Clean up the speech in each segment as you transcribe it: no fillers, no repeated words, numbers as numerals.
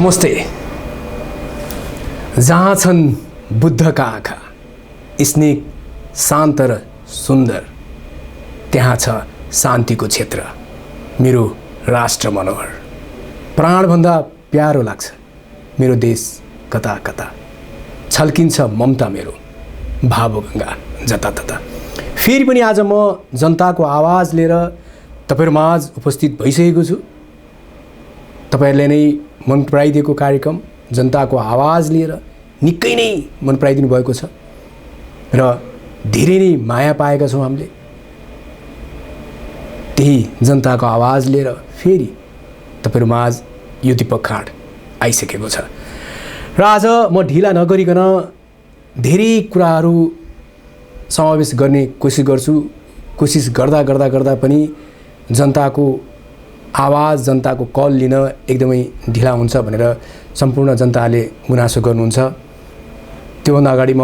नमस्ते। जहाँ छन् बुद्धका आँखा स्निग्ध शान्त र सुन्दर, त्यहाँ छ शान्तिको क्षेत्र मेरो राष्ट्र मनोहर। प्राणभन्दा प्यारो लाग्छ मेरो देश कता कता, छल्किन्छ ममता मेरो भावगङ्गा जतातता। फेरि पनि आज म जनताको आवाज लिएर तपाईहरु माझ उपस्थित भइसकेको छु। तपाईहरुले नै मन पराइदिएको कार्यक्रम जनताको आवाज लिएर निकै नै मन पराइदिनु भएको छ र धेरै नै माया पाएका छौं हामीले। त्यही जनताको आवाज लिएर फेरि तपाईहरु माझ यो दीपक खाँड आइसकेको छ र आज म ढिला नगरिकन धेरै कुराहरू समावेश गर्ने कोसिस गर्छु। कोसिस गर्दा गर्दा गर्दा पनि जनताको आवाज, जनताको कल लिन एकदमै ढिला हुन्छ भनेर सम्पूर्ण जनताले गुनासो गर्नुहुन्छ। त्योभन्दा अगाडि म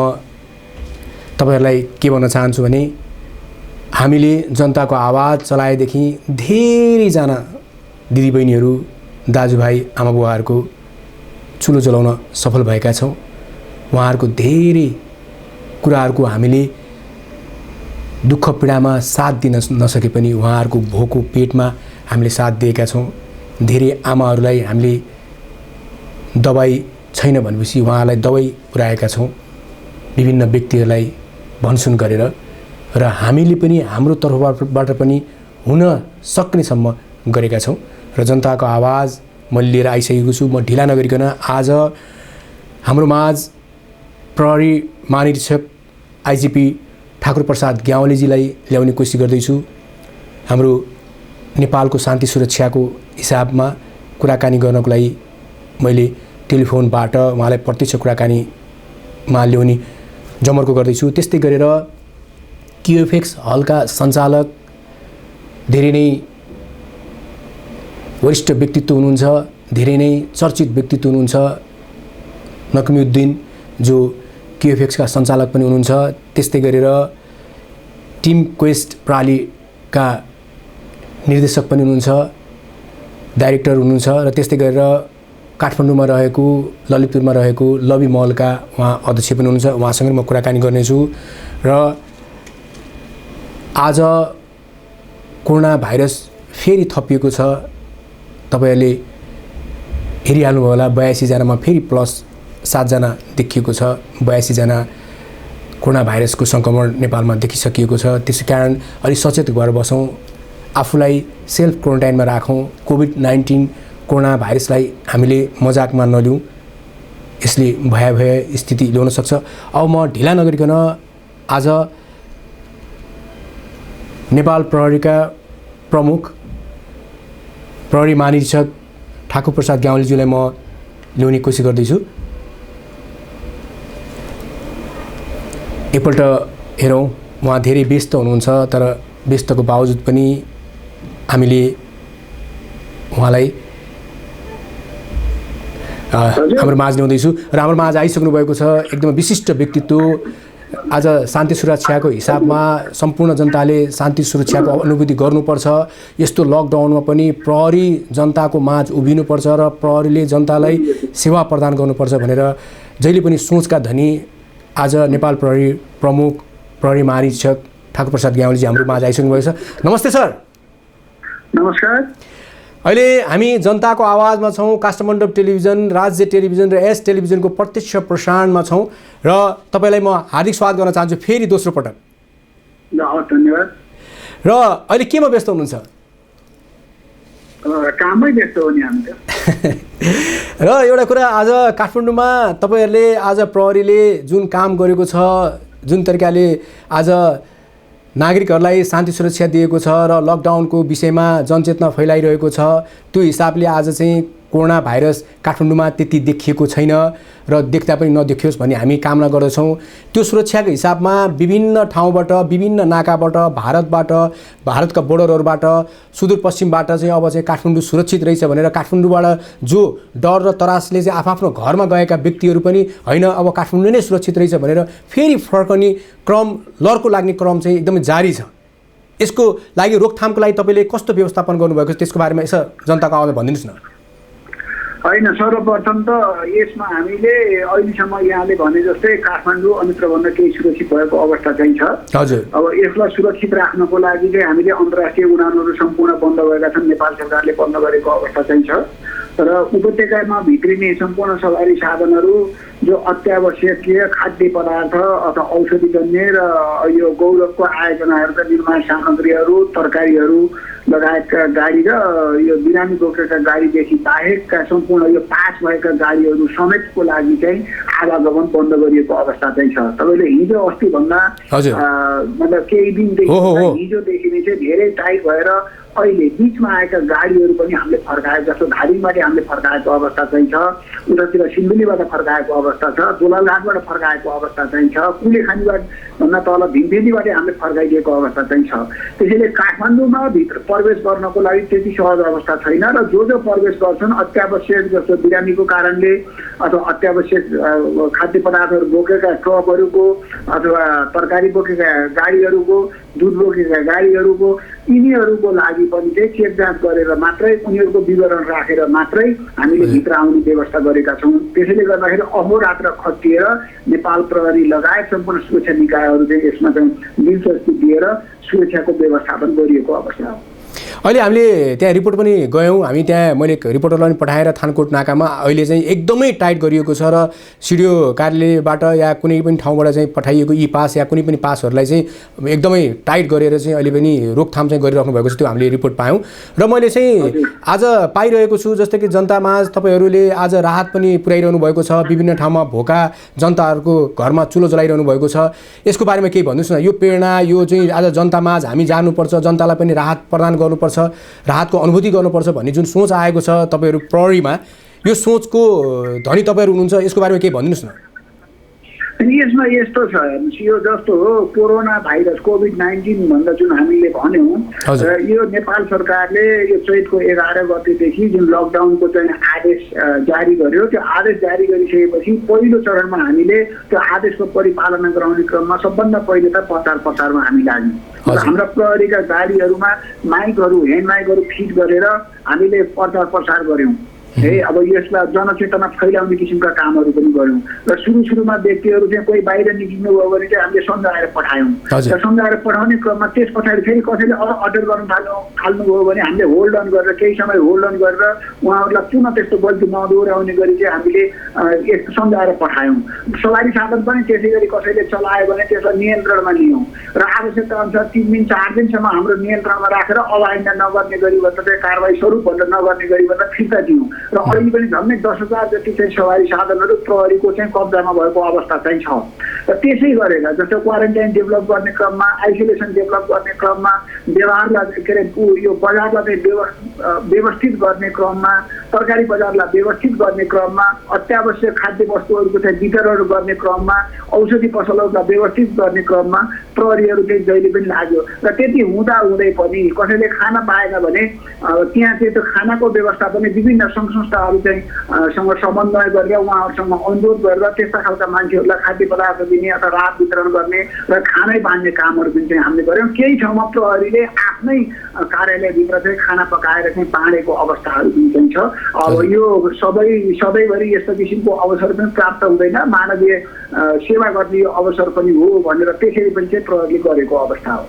तपाईहरुलाई के भन्न चाहन्छु भने हामीले जनताको आवाज चलाएदेखि धेरैजना दिदीबहिनीहरू, दाजुभाइ, आमाबुवाहरूको चुलो जलाउन सफल भएका छौं। उहाँहरूको धेरै कुराहरूको हामीले दुःख पीडामा साथ दिन नसके पनि उहाँहरूको भोको पेटमा हामीले साथ दिएका छौं। धेरै आमाहरूलाई हामीले दबाई छैन भनेपछि उहाँलाई दबाई पुर्याएका छौं, विभिन्न व्यक्तिहरूलाई भनसुन गरेर। र हामीले पनि हाम्रो तर्फबाट पनि हुन सक्नेसम्म गरेका छौं र जनताको आवाज म लिएर आइसकेको छु। म ढिला नगरिकन आज हाम्रो माझ प्रहरी महानिरीक्षक आइजिपी ठाकुर प्रसाद ग्यावालीजीलाई ल्याउने कोसिस गर्दैछु। हाम्रो नेपालको शान्ति सुरक्षाको हिसाबमा कुराकानी गर्नको लागि मैले टेलिफोनबाट उहाँलाई प्रत्यक्ष कुराकानीमा ल्याउने जमर्को गर्दैछु। त्यस्तै गरेर क्युएफएक्स हलका सञ्चालक धेरै नै वरिष्ठ व्यक्तित्व हुनुहुन्छ, धेरै नै चर्चित व्यक्तित्व हुनुहुन्छ। नकमुद्दिन जो क्युएफएक्सका सञ्चालक पनि हुनुहुन्छ। त्यस्तै गरेर टिम क्वेस्ट प्रालीका निर्देशक पनि हुनुहुन्छ, डाइरेक्टर हुनुहुन्छ। र त्यस्तै गरेर काठमाडौँमा रहेको, ललितपुरमा रहेको लबी मलका उहाँ अध्यक्ष पनि हुनुहुन्छ। उहाँसँग म कुराकानी गर्नेछु। र आज कोरोना भाइरस फेरि थपिएको छ। तपाईहरुले हेरिहाल्नुभयो होला, 82 जनामा फेरि प्लस 7 जना देखिएको छ। 82 जना कोरोना भाइरसको संक्रमण नेपालमा देखिसकिएको छ। त्यसैकारण अलि सचेत भएर बसौं, आफूलाई सेल्फ क्वारेन्टाइनमा राखौं। कोभिड-19 कोरोना भाइरसलाई हामीले मजाकमा नलिउँ, यसले भयावह स्थिति ल्याउन सक्छ। अब म ढिला नगरिकन आज नेपाल प्रहरीका प्रमुख प्रहरी महानिरीक्षक ठाकुर प्रसाद ग्यावालीजीलाई म ल्याउने कोसिस गर्दैछु। एकपल्ट हेरौँ, उहाँ धेरै व्यस्त हुनुहुन्छ, तर व्यस्तको बावजुद पनि हामीले उहाँलाई हाम्रो माझ ल्याउँदैछु र हाम्रो माझ आइसक्नु भएको छ एकदम विशिष्ट व्यक्तित्व। आज शान्ति सुरक्षाको हिसाबमा सम्पूर्ण जनताले शान्ति सुरक्षाको अनुभूति गर्नुपर्छ। यस्तो लकडाउनमा पनि प्रहरी जनताको माझ उभिनुपर्छ र प्रहरीले जनतालाई सेवा प्रदान गर्नुपर्छ भनेर जहिले पनि सोचका धनी आज नेपाल प्रहरी प्रमुख प्रहरी महानिरीक्षक ठाकुर प्रसाद ग्यावालीजी हाम्रो माझ आइसक्नु भएको छ। नमस्ते सर। नमस्कार। अहिले हामी जनताको आवाजमा छौं। काष्ठमण्डप टेलिभिजन, राज्य टेलिभिजन र एस टेलिभिजनको प्रत्यक्ष प्रसारणमा छौं र तपाईलाई म हार्दिक स्वागत गर्न चाहन्छु फेरि दोस्रो पटक। धन्यवाद। र अहिले केमा व्यस्त हुनुहुन्छ? काममै व्यस्त हो नि हामी त। र एउटा कुरा, आज काठमाडौँमा तपाईहरुले आज प्रहरीले जुन काम गरेको छ, जुन तरिकाले आज नागरिकहरूलाई शान्ति सुरक्षा दिएको छ र लकडाउनको विषयमा जनचेतना फैलाइरहेको छ, त्यो हिसाबले आज चाहिँ कोरोना भाइरस काठमाडौँमा त्यति देखिएको छैन र देख्दा पनि नदेखियोस् भन्ने हामी कामना गर्दछौँ। त्यो सुरक्षाको हिसाबमा विभिन्न ठाउँबाट, विभिन्न नाकाबाट, भारतका बोर्डरहरूबाट, सुदूरपश्चिमबाट चाहिँ अब चाहिँ काठमाडौँ सुरक्षित रहेछ भनेर काठमाडौँबाट जो डर र तरासले चाहिँ आफ्नो घरमा गएका व्यक्तिहरू पनि होइन अब काठमाडौँ नै सुरक्षित रहेछ भनेर फेरि फर्कने क्रम, लड्को लाग्ने क्रम चाहिँ एकदमै जारी छ। यसको लागि रोकथामको लागि तपाईले कस्तो व्यवस्थापन गर्नुभएको छ त्यसको बारेमा यसो जनताको आवाजमा भनिदिनुस् न। होइन, सर्वप्रथम त यसमा हामीले अहिलेसम्म यहाँले भने जस्तै काठमाडौँ अन्यत्रभन्दा केही सुरक्षित भएको अवस्था चाहिँ छ। हजुर। अब यसलाई सुरक्षित राख्नको लागि चाहिँ हामीले अन्तर्राष्ट्रिय उडानहरू सम्पूर्ण बन्द गरेका छन्, नेपाल सरकारले बन्द गरेको अवस्था चाहिँ छ। र उपत्यकामा भित्रिने सम्पूर्ण सवारी साधनहरू जो अत्यावश्यकीय खाद्य पदार्थ अथवा औषधिजन्य र यो गौरवको आयोजनाहरूका निर्माण सामग्रीहरू, तरकारीहरू लगायतका गाडी र यो बिरामी बोकेका गाडीदेखि बाहेकका सम्पूर्ण यो पास भएका गाडीहरू समेतको लागि चाहिँ आवागमन बन्द गरिएको अवस्था चाहिँ छ। तपाईँले हिजो अस्तिभन्दा मतलब केही दिनदेखि हिजोदेखि नै चाहिँ धेरै टाइट भएर अहिले बिचमा आएका गाडीहरू पनि हामीले फर्काएको, जस्तो धादिङबाट हामीले फर्काएको अवस्था चाहिँ छ, उतातिर सिन्धुलीबाट फर्काएको अवस्था छ, दोलाघाटबाट फर्काएको अवस्था चाहिँ छ, कुलेखानीबाट भन्दा तल भीमफेदीबाट हामीले फर्काइदिएको अवस्था चाहिँ छ। त्यसैले काठमाडौँमा भित्र प्रवेश गर्नको लागि त्यति सहज अवस्था छैन र जो प्रवेश गर्छन् अत्यावश्यक जस्तो बिरामीको कारणले अथवा अत्यावश्यक खाद्य पदार्थहरू बोकेका ट्रकहरूको अथवा तरकारी बोकेका गाडीहरूको, दुध बोकेका गाडीहरूको, यिनीहरूको लागि पनि चाहिँ चेक जाँच गरेर मात्रै उनीहरूको विवरण राखेर मात्रै हामीले भित्र आउने व्यवस्था गरेका छौँ। त्यसैले गर्दाखेरि अहोरात्र खटिएर नेपाल प्रहरी लगायत सम्पूर्ण सुरक्षा निकायहरू चाहिँ यसमा चाहिँ दिलचस्पी दिएर सुरक्षाको व्यवस्थापन गरिएको अवस्था हो। अहिले हामीले त्यहाँ रिपोर्ट पनि गयौँ, हामी त्यहाँ मैले रिपोर्टरलाई पनि पठाएर थानकोट नाकामा अहिले चाहिँ एकदमै टाइट गरिएको छ र सिडिओ कार्यालयबाट या कुनै पनि ठाउँबाट चाहिँ पठाइएको ई पास या कुनै पनि पासहरूलाई चाहिँ एकदमै टाइट गरेर चाहिँ अहिले पनि रोकथाम चाहिँ गरिराख्नु भएको छ, त्यो हामीले रिपोर्ट पायौँ। र मैले चाहिँ आज पाइरहेको छु जस्तै कि जनतामाझ तपाईँहरूले आज राहत पनि पुर्याइरहनु भएको छ, विभिन्न ठाउँमा भोका जनताहरूको घरमा चुलो जलाइरहनु भएको छ। यसको बारेमा केही भन्नुहोस् न। यो प्रेरणा यो चाहिँ आज जनतामाझ हामी जानुपर्छ, जनतालाई पनि राहत प्रदान गर्नुपर्छ, राहतको अनुभूति गर्नुपर्छ भन्ने जुन सोच आएको छ तपाईँहरू प्रहरीमा, यो सोचको धनी तपाईँहरू हुनुहुन्छ, यसको बारेमा केही भनिदिनुहोस् न। अनि यसमा यस्तो छ, यो जस्तो हो कोरोना भाइरस कोभिड-19 भन्दा जुन हामीले भन्यौँ, यो नेपाल सरकारले यो चैतको 11 गतेदेखि जुन लकडाउनको चाहिँ आदेश जारी गर्यो, त्यो आदेश जारी गरिसकेपछि पहिलो चरणमा हामीले त्यो आदेशको परिपालना गराउने क्रममा सबभन्दा पहिले त प्रचारमा हामी लाग्यौँ। हाम्रा प्रहरीका गाडीहरूमा माइकहरू, ह्यान्ड माइकहरू फिट गरेर हामीले प्रचार गर्यौँ है। अब यसलाई जनचेतना फैलाउने किसिमका कामहरू पनि गर्यौँ र सुरुमा व्यक्तिहरू चाहिँ कोही बाहिर निस्किनु भयो भने चाहिँ हामीले सम्झाएर पठायौँ र सम्झाएर पठाउने क्रममा त्यस पछाडि फेरि कसैले अर्डर गर्न थाल्नुभयो भने हामीले होल्ड अन गरेर केही समय होल्ड अन गरेर उहाँहरूलाई पुनः त्यस्तो गल्ती नदोहोऱ्याउने गरी चाहिँ हामीले यस्तो सम्झाएर पठायौँ। सवारी साधन पनि त्यसै गरी कसैले चलायो भने त्यसलाई नियन्त्रणमा लियौँ र आवश्यकता अनुसार 3 दिन 4 दिनसम्म हाम्रो नियन्त्रणमा राखेर अवहेलना नगर्ने गरी भन्दा चाहिँ कारवाही स्वरूपभन्दा नगर्ने गरी भन्दा फिर्ता दियौँ र अहिले पनि झन्डै 10,000 जति चाहिँ सवारी साधनहरू प्रहरीको चाहिँ कब्जामा भएको अवस्था चाहिँ छ। र त्यसै गरेर जस्तो क्वारेन्टाइन डेभलप गर्ने क्रममा, आइसोलेसन डेभलप गर्ने क्रममा, व्यवहारलाई के अरे यो बजारलाई व्यवस्थित गर्ने क्रममा, तरकारी बजारलाई व्यवस्थित गर्ने क्रममा, अत्यावश्यक खाद्य वस्तुहरूको चाहिँ वितरण गर्ने क्रममा, औषधि पसलहरूलाई व्यवस्थित गर्ने क्रममा प्रहरीहरू चाहिँ जहिले पनि लाग्यो। र त्यति हुँदै पनि कसैले खाना पाएन भने त्यहाँ चाहिँ त्यो खानाको व्यवस्था पनि विभिन्न सङ्घ संस्थाहरू चाहिँ सँग समन्वय गरेर उहाँहरूसँग अनुरोध गरेर त्यस्ता खालका मान्छेहरूलाई खाद्य पदार्थ दिने अथवा राहत वितरण गर्ने र खानै बाँध्ने कामहरू पनि चाहिँ हामीले गऱ्यौँ। केही ठाउँमा प्रहरीले आफ्नै कार्यालयभित्र चाहिँ खाना पकाएर चाहिँ बाँडेको अवस्थाहरू पनि चाहिँ छ। अब यो सधैँभरि यस्तो किसिमको अवसर पनि प्राप्त हुँदैन, मानवीय सेवा गर्ने यो अवसर पनि हो भनेर त्यसरी पनि चाहिँ प्रहरीले गरेको अवस्था हो।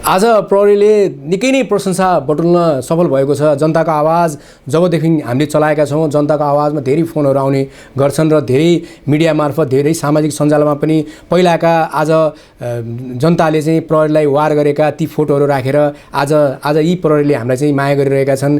आज प्रहरीले निकै नै प्रशंसा बटुल्न सफल भएको छ। जनताको आवाज जबदेखि हामीले चलाएका छौँ, जनताको आवाजमा धेरै फोनहरू आउने गर्छन् र धेरै मिडिया मार्फत, धेरै सामाजिक सञ्जालमा पनि पहिलाका आज जनताले चाहिँ प्रहरीलाई वार गरेका ती फोटोहरू राखेर आज यी प्रहरीले हामीलाई चाहिँ माया गरिरहेका छन्।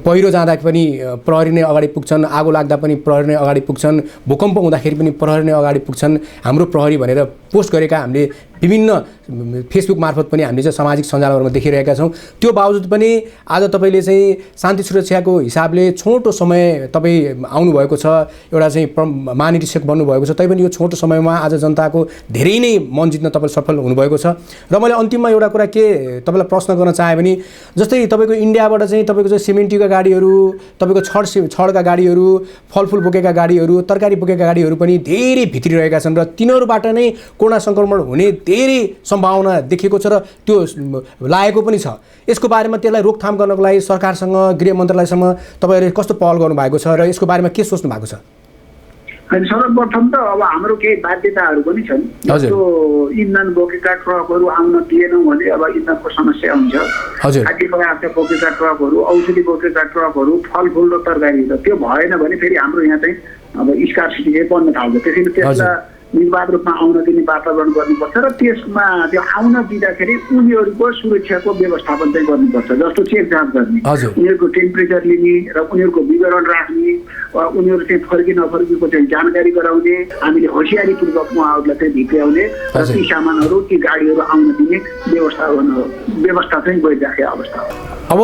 पहिरो जाँदा पनि प्रहरी नै अगाडि पुग्छन्, आगो लाग्दा पनि प्रहरी नै अगाडि पुग्छन्, भूकम्प हुँदाखेरि पनि प्रहरी नै अगाडि पुग्छन्, हाम्रो प्रहरी भनेर पोस्ट गरेका हामीले विभिन्न फेसबुक मार्फत पनि हामीले चाहिँ सामाजिक सञ्जालहरूमा देखिरहेका छौँ। त्यो बावजुद पनि आज तपाईँले चाहिँ शान्ति सुरक्षाको हिसाबले छोटो समय तपाईँ आउनुभएको छ, एउटा चाहिँ महानिरीक्षक बन्नुभएको छ, तैपनि यो छोटो समयमा आज जनताको धेरै नै मन जित्न तपाईँ सफल हुनुभएको छ। र मैले अन्तिममा एउटा कुरा के तपाईँलाई प्रश्न गर्न चाहेँ भने जस्तै तपाईँको इन्डियाबाट चाहिँ तपाईँको चाहिँ सिमेन्टीका गाडीहरू, तपाईँको छडका गाडीहरू, फलफुल बोकेका गाडीहरू, तरकारी बोकेका गाडीहरू पनि धेरै भित्रिरहेका छन् र तिनीहरूबाट नै कोरोना सङ्क्रमण हुने धेरै सम्भावना देखिएको छ र त्यो लागेको पनि छ। यसको बारेमा त्यसलाई रोकथाम गर्नको लागि सरकारसँग गृह मन्त्रालयसँग तपाईँहरूले कस्तो पहल गर्नुभएको छ र यसको बारेमा के सोच्नु भएको छ? सर्वप्रथम त अब हाम्रो केही बाध्यताहरू पनि छन्। जस्तो इन्धन बोकेका ट्रकहरू आउन दिएनौँ भने अब इन्धनको समस्या हुन्छ। खाद्य पदार्थ बोकेका ट्रकहरू, औषधि बोकेका ट्रकहरू, फलफुल र तरकारी, त्यो भएन भने फेरि हाम्रो यहाँ चाहिँ अब स्कार्सिटी चाहिँ बढ्न थाल्छ। त्यसैले त्यसलाई निर्वाध रूपमा आउन दिने वातावरण गर्नुपर्छ र त्यसमा त्यो आउन दिँदाखेरि उनीहरूको सुरक्षाको व्यवस्थापन चाहिँ गर्नुपर्छ। जस्तो चेक जाँच गर्ने, उनीहरूको टेम्परेचर लिने र उनीहरूको विवरण राख्ने, उनीहरू चाहिँ फर्की नफर्कीको चाहिँ जानकारी गराउने, हामीले होसियारीपूर्वक उहाँहरूलाई चाहिँ भित्र्याउने र ती सामानहरू ती गाडीहरू आउन दिने व्यवस्था चाहिँ गरिराखेको अवस्था हो। अब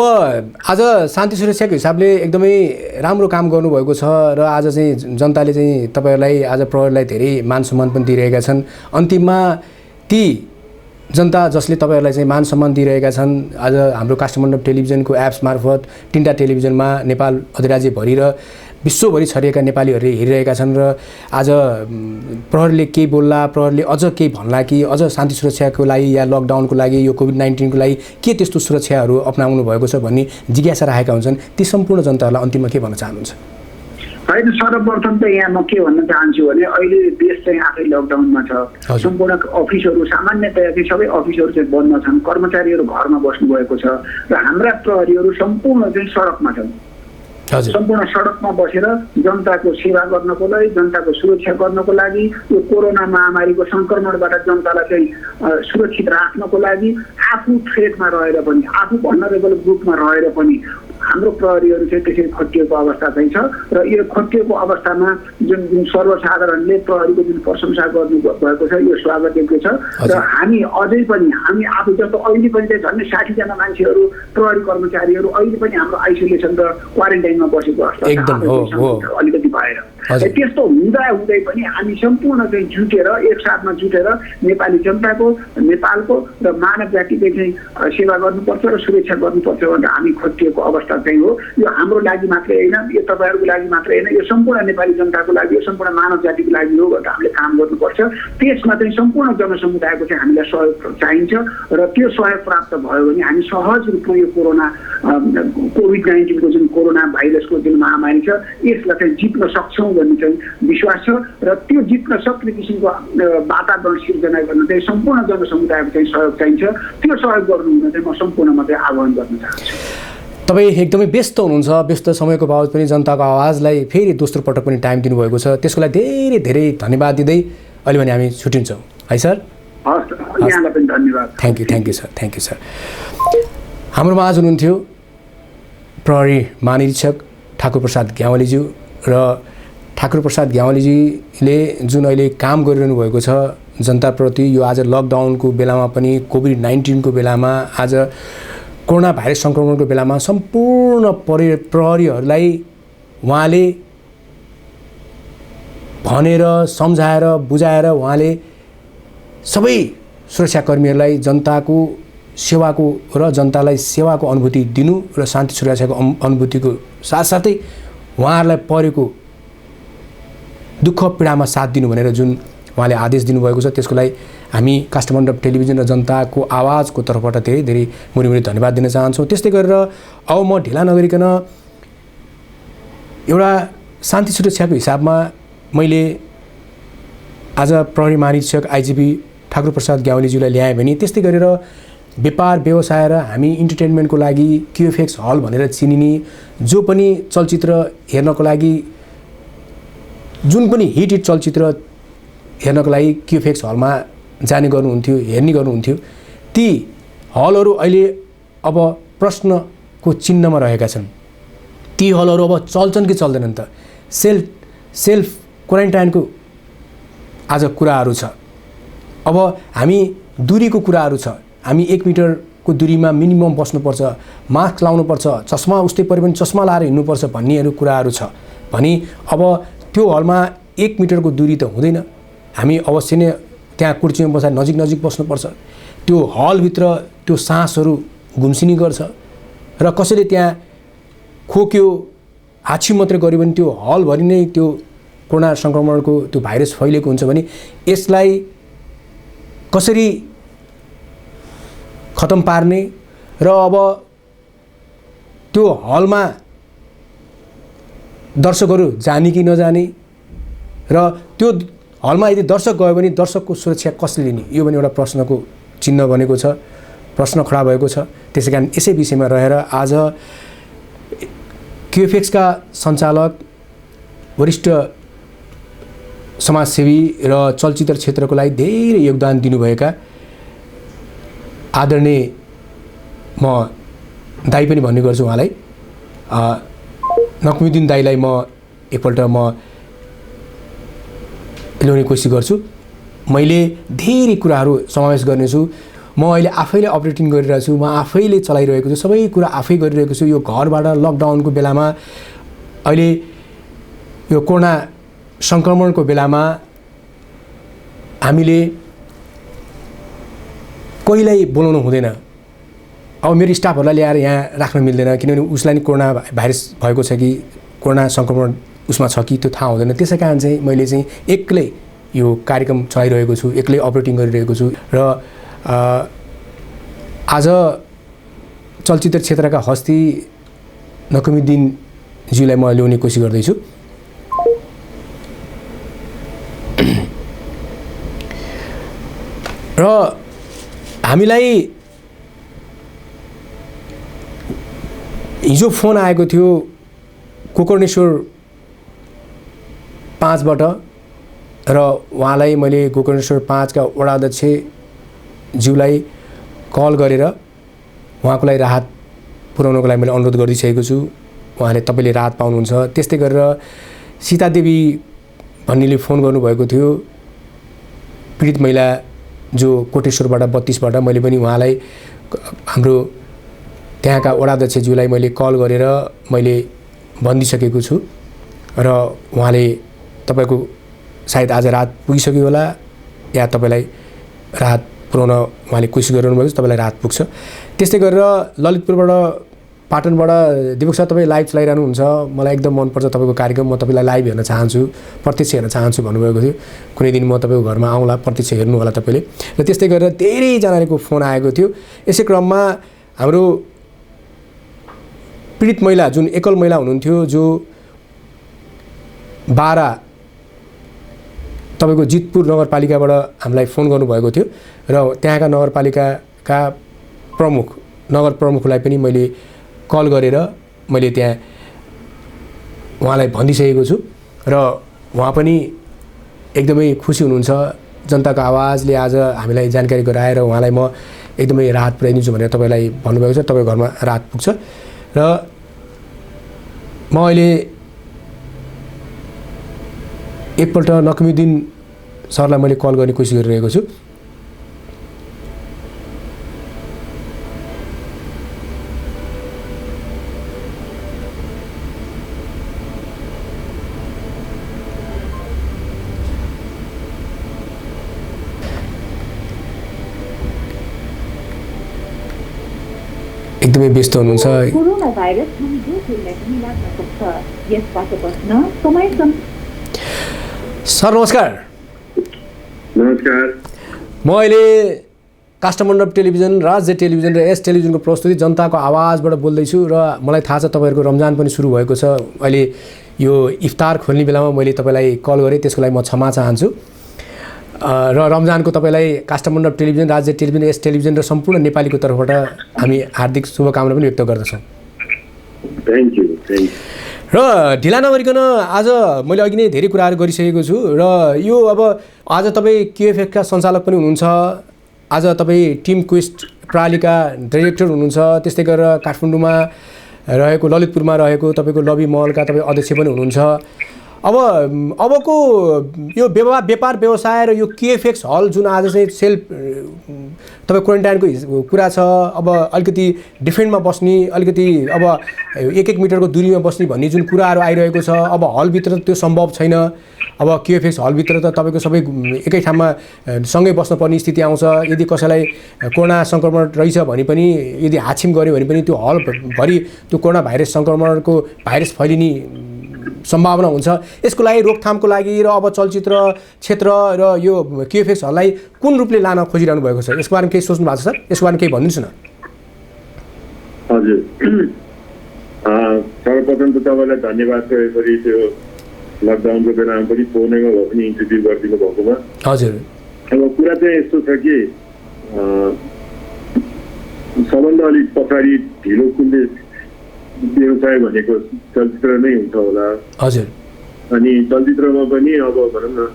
आज शान्ति सुरक्षाको हिसाबले एकदमै राम्रो काम गर्नुभएको छ र आज चाहिँ जनताले चाहिँ तपाईँहरूलाई आज प्रहरीलाई धेरै मान सम्मान पनि दिइरहेका छन्। अन्तिममा ती जनता जसले तपाईँहरूलाई चाहिँ मान सम्मान दिइरहेका छन्, आज हाम्रो काष्ठमण्डप टेलिभिजनको एप्स मार्फत 3टा टेलिभिजनमा नेपाल अधिराज्यभरि र विश्वभरि छरिएका नेपालीहरूले हेरिरहेका छन् र आज प्रहरीले केही बोल्ला, प्रहरीले अझ केही भन्ला कि अझ शान्ति सुरक्षाको लागि या लकडाउनको लागि यो कोभिड-19 को लागि के त्यस्तो सुरक्षाहरू अपनाउनु भएको छ भन्ने जिज्ञासा राखेका हुन्छन्। ती सम्पूर्ण जनताहरूलाई अन्तिममा के भन्न चाहनुहुन्छ? होइन, सर्वप्रथम त यहाँ म के भन्न चाहन्छु भने अहिले देश चाहिँ आफै लकडाउनमा छ। सम्पूर्ण अफिसहरू सामान्यतया चाहिँ सबै अफिसहरू चाहिँ बन्द छन्, कर्मचारीहरू घरमा बस्नुभएको छ र हाम्रा प्रहरीहरू सम्पूर्ण चाहिँ सडकमा छन्। सम्पूर्ण सडकमा बसेर जनताको सेवा गर्नको लागि, जनताको सुरक्षा गर्नको लागि, यो कोरोना महामारीको सङ्क्रमणबाट जनतालाई चाहिँ सुरक्षित राख्नको लागि आफू थ्रेटमा रहेर पनि, आफू भल्नरेबल ग्रुपमा रहेर पनि हाम्रो प्रहरीहरू चाहिँ त्यसरी खटिएको अवस्था चाहिँ छ र यो खटिएको अवस्थामा जुन सर्वसाधारणले प्रहरीको जुन प्रशंसा गर्नुभएको छ यो स्वागतयोग्य छ र हामी अझै पनि हामी आफू जस्तो अहिले पनि चाहिँ झन्डै 60 जना मान्छेहरू प्रहरी कर्मचारीहरू अहिले पनि हाम्रो आइसोलेसन र क्वारेन्टाइनमा बसेको अवस्था अलिकति भएर त्यस्तो हुँदा हुँदै पनि हामी सम्पूर्ण चाहिँ जुटेर एकसाथमा जुटेर नेपाली जनताको, नेपालको र मानव जातिको चाहिँ सेवा गर्नुपर्छ र सुरक्षा गर्नुपर्छ भनेर हामी खटिएको अवस्था चाहिँ हो। यो हाम्रो लागि मात्रै होइन, यो तपाईँहरूको लागि मात्रै होइन, यो सम्पूर्ण नेपाली जनताको लागि, यो सम्पूर्ण मानव जातिको लागि हो भनेर हामीले काम गर्नुपर्छ। त्यसमा चाहिँ सम्पूर्ण जनसमुदायको चाहिँ हामीलाई सहयोग चाहिन्छ र त्यो सहयोग प्राप्त भयो भने हामी सहज रूपमा यो कोरोना कोभिड-19 को जुन कोरोना भाइरसको जुन महामारी छ यसलाई चाहिँ जित्न सक्छौँ भन्ने चाहिँ विश्वास छ र त्यो जित्न सक्ने किसिमको वातावरण सिर्जना गर्न चाहिँ सम्पूर्ण जनसमुदायको चाहिँ सहयोग चाहिन्छ। त्यो सहयोग गर्नु हुन चाहिँ म सम्पूर्णमा चाहिँ आह्वान गर्न चाहन्छु। तपाईँ एकदमै व्यस्त हुनुहुन्छ, व्यस्त समयको बावजुद पनि जनताको आवाजलाई फेरि दोस्रो पटक पनि टाइम दिनुभएको छ, त्यसको लागि धेरै धेरै धन्यवाद दिँदै अहिले भने हामी छुट्टिन्छौँ है सर। हस्, यहाँलाई पनि धन्यवाद। Thank you sir, thank you sir. हाम्रोमा आज हुनुहुन्थ्यो प्रहरी महानिरीक्षक ठाकुर प्रसाद ग्यावालीज्यू र ठाकुर प्रसाद ग्यावालीजीले जुन अहिले काम गरिरहनु भएको छ जनताप्रति, यो आज लकडाउनको बेलामा पनि, कोभिड-19 को बेलामा, आज कोरोना भाइरस सङ्क्रमणको बेलामा सम्पूर्ण प्रहरीहरूलाई उहाँले भनेर सम्झाएर बुझाएर उहाँले सबै सुरक्षाकर्मीहरूलाई जनताको सेवाको र जनतालाई सेवाको अनुभूति दिनु र शान्ति सुरक्षाको अनुभूतिको साथसाथै उहाँहरूलाई परेको दुःख पीडामा साथ दिनु भनेर जुन उहाँले आदेश दिनुभएको छ त्यसको लागि हामी काष्ठमण्डप टेलिभिजन र जनताको आवाजको तर्फबाट धेरै धेरै मुरी धन्यवाद दिन चाहन्छौँ। त्यस्तै गरेर अब म ढिला नगरिकन एउटा शान्ति सुरक्षाको हिसाबमा मैले आज प्रहरी महानिरीक्षक आइजिपी ठाकुर प्रसाद ग्यावालीज्यूलाई ल्याएँ भने त्यस्तै गरेर व्यापार व्यवसाय र हामी इन्टरटेनमेन्टको लागि क्युएफएक्स हल भनेर चिनिने जो पनि चलचित्र हेर्नको लागि, जुन पनि हिट चलचित्र हेर्नको लागि क्युएफएक्स हलमा जाने गर्नुहुन्थ्यो, हेर्ने गर्नुहुन्थ्यो, ती हलहरू अहिले अब प्रश्नको चिन्हमा रहेका छन्। ती हलहरू अब चल्छन् कि चल्दैनन् त? सेल्फ क्वारेन्टाइनको आज कुराहरू छ। अब हामी दूरीको कुराहरू छ, हामी 1 मिटरको दूरीमा मिनिमम बस्नुपर्छ, मास्क लाउनुपर्छ, चस्मा उस्तै पऱ्यो भने चस्मा लाएर हिँड्नुपर्छ भन्नेहरू कुराहरू छ भने अब त्यो हलमा 1 मिटरको दूरी त हुँदैन। हामी अवश्य नै त्यहाँ कुर्सीमा बसेर नजिक बस्नुपर्छ। त्यो हलभित्र त्यो सासहरू गुम्सिने गर्छ र कसैले त्यहाँ खोक्यो, हाछी मात्रै गर्यो भने त्यो हलभरि नै त्यो कोरोना सङ्क्रमणको त्यो भाइरस फैलिएको हुन्छ भने यसलाई कसरी खतम पार्ने र अब त्यो हलमा दर्शकहरू जाने कि नजाने र त्यो हलमा यदि दर्शक गयो भने दर्शकको सुरक्षा कसले लिने यो पनि एउटा प्रश्नको चिन्ह बनेको छ, प्रश्न खडा भएको छ। त्यसै कारण यसै विषयमा रहेर आज क्युएफएक्सका सञ्चालक, वरिष्ठ समाजसेवी र चलचित्र क्षेत्रको लागि धेरै योगदान दिनुभएका आदरणीय म दाई पनि भन्ने गर्छु उहाँलाई, नक्मुद्दिन दाईलाई म एकपल्ट म ल्याउने कोसिस गर्छु। मैले धेरै कुराहरू समावेश गर्नेछु। म अहिले आफैले अपरेटिङ गरिरहेको छु, म आफैले चलाइरहेको छु, सबै कुरा आफै गरिरहेको छु। यो घरबाट लकडाउनको बेलामा, अहिले यो कोरोना सङ्क्रमणको बेलामा हामीले कहिल्यै बोलाउनु हुँदैन। अब मेरो स्टाफहरूलाई ल्याएर यहाँ राख्न मिल्दैन, किनभने उसलाई नि कोरोना भाइरस भएको छ कि कोरोना सङ्क्रमण उसमा छ कि त्यो थाहा हुँदैन। त्यसै कारण चाहिँ मैले चाहिँ एक्लै यो कार्यक्रम चलाइरहेको छु, एक्लै अपरेटिङ गरिरहेको छु। र आज चलचित्र क्षेत्रका हस्ती नकिमुद्दिनज्यूलाई म ल्याउने कोसिस गर्दैछु। र हामीलाई हिजो फोन आएको थियो गोकर्णेश्वर 5 बाट र उहाँलाई मैले गोकर्णेश्वर 5 का वडा अध्यक्ष ज्यूलाई कल गरेर उहाँको लागि राहत पुर्याउनको लागि मैले अनुरोध गरिसकेको छु। उहाँले तपाईँले राहत पाउनुहुन्छ। त्यस्तै गरेर सीतादेवी भन्नेले फोन गर्नुभएको थियो, पीडित महिला जो कोटेश्वरबाट 32 बाट। मैले पनि उहाँलाई, हाम्रो त्यहाँका वडा अध्यक्षज्यूलाई मैले कल गरेर मैले भनिदिइसकेको छु र उहाँले तपाईँको सायद आज रात पुगिसक्यो होला या तपाईँलाई राहत पुर्याउन उहाँले कोसिस गरिरहनु भएको छ, तपाईँलाई राहत पुग्छ। त्यस्तै गरेर ललितपुरबाट, पाटनबाट दिपक सर तपाईँ लाइभ चलाइरहनुहुन्छ, मलाई एकदम मनपर्छ तपाईँको कार्यक्रम, म तपाईँलाई लाइभ हेर्न चाहन्छु, प्रत्यक्ष हेर्न चाहन्छु भन्नुभएको थियो। कुनै दिन म तपाईँको घरमा आउँला, प्रत्यक्ष हेर्नु होला तपाईँले। र त्यस्तै गरेर धेरैजनाको फोन आएको थियो। यसै क्रममा हाम्रो पीडित महिला, जुन एकल महिला हुनुहुन्थ्यो, जो 12 तपाईँको जितपुर नगरपालिकाबाट हामीलाई फोन गर्नुभएको थियो र त्यहाँका नगरपालिकाका नगर प्रमुखलाई पनि मैले कल गरेर मैले त्यहाँ उहाँलाई भनिसकेको छु र उहाँ पनि एकदमै खुसी हुनुहुन्छ। जनताको आवाजले आज हामीलाई जानकारी गराएर उहाँलाई म एकदमै राहत पुर्याइदिन्छु भनेर तपाईँलाई भन्नुभएको छ। तपाईँको घरमा राहत पुग्छ। र म अहिले एकपल्ट नकिमुद्दिन सरलाई मैले कल गर्ने कोसिस गरिरहेको छु। एकदमै व्यस्त हुनुहुन्छ। कोरोना भाइरस हम जो कुरालाई पनि लाग्न सक्छ, यसबाट बच्न समय सर नमस्कार। नमस्कार। म अहिले काष्ठमण्डप टेलिभिजन, राज्य टेलिभिजन र यस टेलिभिजनको प्रस्तुति जनताको आवाजबाट बोल्दैछु र मलाई थाहा छ तपाईँहरूको रमजान पनि सुरु भएको छ। अहिले यो इफ्तार खोल्ने बेलामा मैले तपाईँलाई कल गरेँ, त्यसको लागि म क्षमा चाहन्छु। र रमजानको तपाईँलाई काष्ठमण्डप टेलिभिजन, राज्य टेलिभिजन, यस टेलिभिजन र सम्पूर्ण नेपालीको तर्फबाट हामी हार्दिक शुभकामना पनि व्यक्त गर्दछौँ। Thank you. र ढिला नगरिकन आज मैले अघि नै धेरै कुराहरू गरिसकेको छु र यो अब आज तपाईँ क्युएफएक्सका सञ्चालक पनि हुनुहुन्छ, आज तपाईँ टिम क्वेस्ट प्रणालीका डाइरेक्टर हुनुहुन्छ, त्यस्तै गरेर काठमाडौँमा रहेको, ललितपुरमा रहेको तपाईँको लबी मलका तपाईँ अध्यक्ष पनि हुनुहुन्छ। अबको यो व्यापार व्यवसाय र यो क्युएफएक्स हल जुन आज चाहिँ सेल्फ तपाईँ क्वारेन्टाइनको कुरा छ, अब अलिकति डिफेन्टमा बस्ने, अलिकति अब 1-1 मिटरको दूरीमा बस्ने भन्ने जुन कुराहरू आइरहेको छ, अब हलभित्र त्यो सम्भव छैन। अब क्युएफएक्स हलभित्र त तपाईँको सबै एकै ठाउँमा सँगै बस्नुपर्ने स्थिति आउँछ। यदि कसैलाई कोरोना सङ्क्रमण रहेछ भने पनि, यदि हाछिम गऱ्यो भने पनि त्यो हलभरि त्यो कोरोना भाइरस सङ्क्रमणको भाइरस फैलिने सम्भावना हुन्छ। यसको लागि रोकथामको लागि र अब चलचित्र क्षेत्र र यो क्युएफएक्सहरूलाई कुन रूपले लान खोजिरहनु भएको छ, यसको बारेमा केही सोच्नु भएको छ सर? यसको बारेमा केही भनिदिनुहोस् न। हजुर, सर्वप्रथम त तपाईँलाई धन्यवाद छ यसरी त्यो लकडाउनको बेलामा पनि फोनमा भए पनि इन्टरभ्यू गरिदिनु भएकोमा। हजुर, अब कुरा चाहिँ यस्तो छ कि सबभन्दा अलिक पछाडि ढिलो कुल्ले व्यवसाय भनेको चलचित्र नै हुन्छ होला। हजुर, अनि चलचित्रमा पनि अब भनौँ न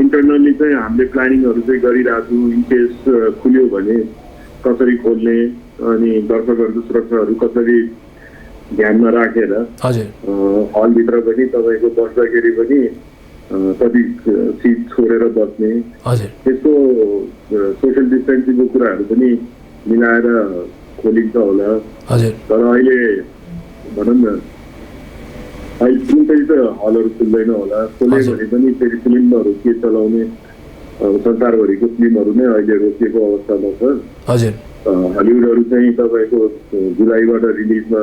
इन्टरनल्ली चाहिँ हामीले प्लानिङहरू चाहिँ गरिरहेको छौँ। इनकेस खुल्यो भने कसरी खोल्ने अनि दर्शकहरूको सुरक्षाहरू कसरी ध्यानमा राखेर हलभित्र पनि तपाईँको बस्दाखेरि पनि कति सिट छोडेर बस्ने, त्यसको सोसियल डिस्टेन्सिङको कुराहरू पनि मिलाएर खोलिन्छ होला। तर अहिले भनौँ न अहिले जुन चाहिँ त हलहरू खुल्दैन होला, खोल्यो भने पनि फेरि फिल्महरू के चलाउने संसारभरिको फिल्महरू नै अहिले रोकिएको अवस्थामा छ। हलिउडहरू चाहिँ तपाईँको जुलाईबाट रिलिजमा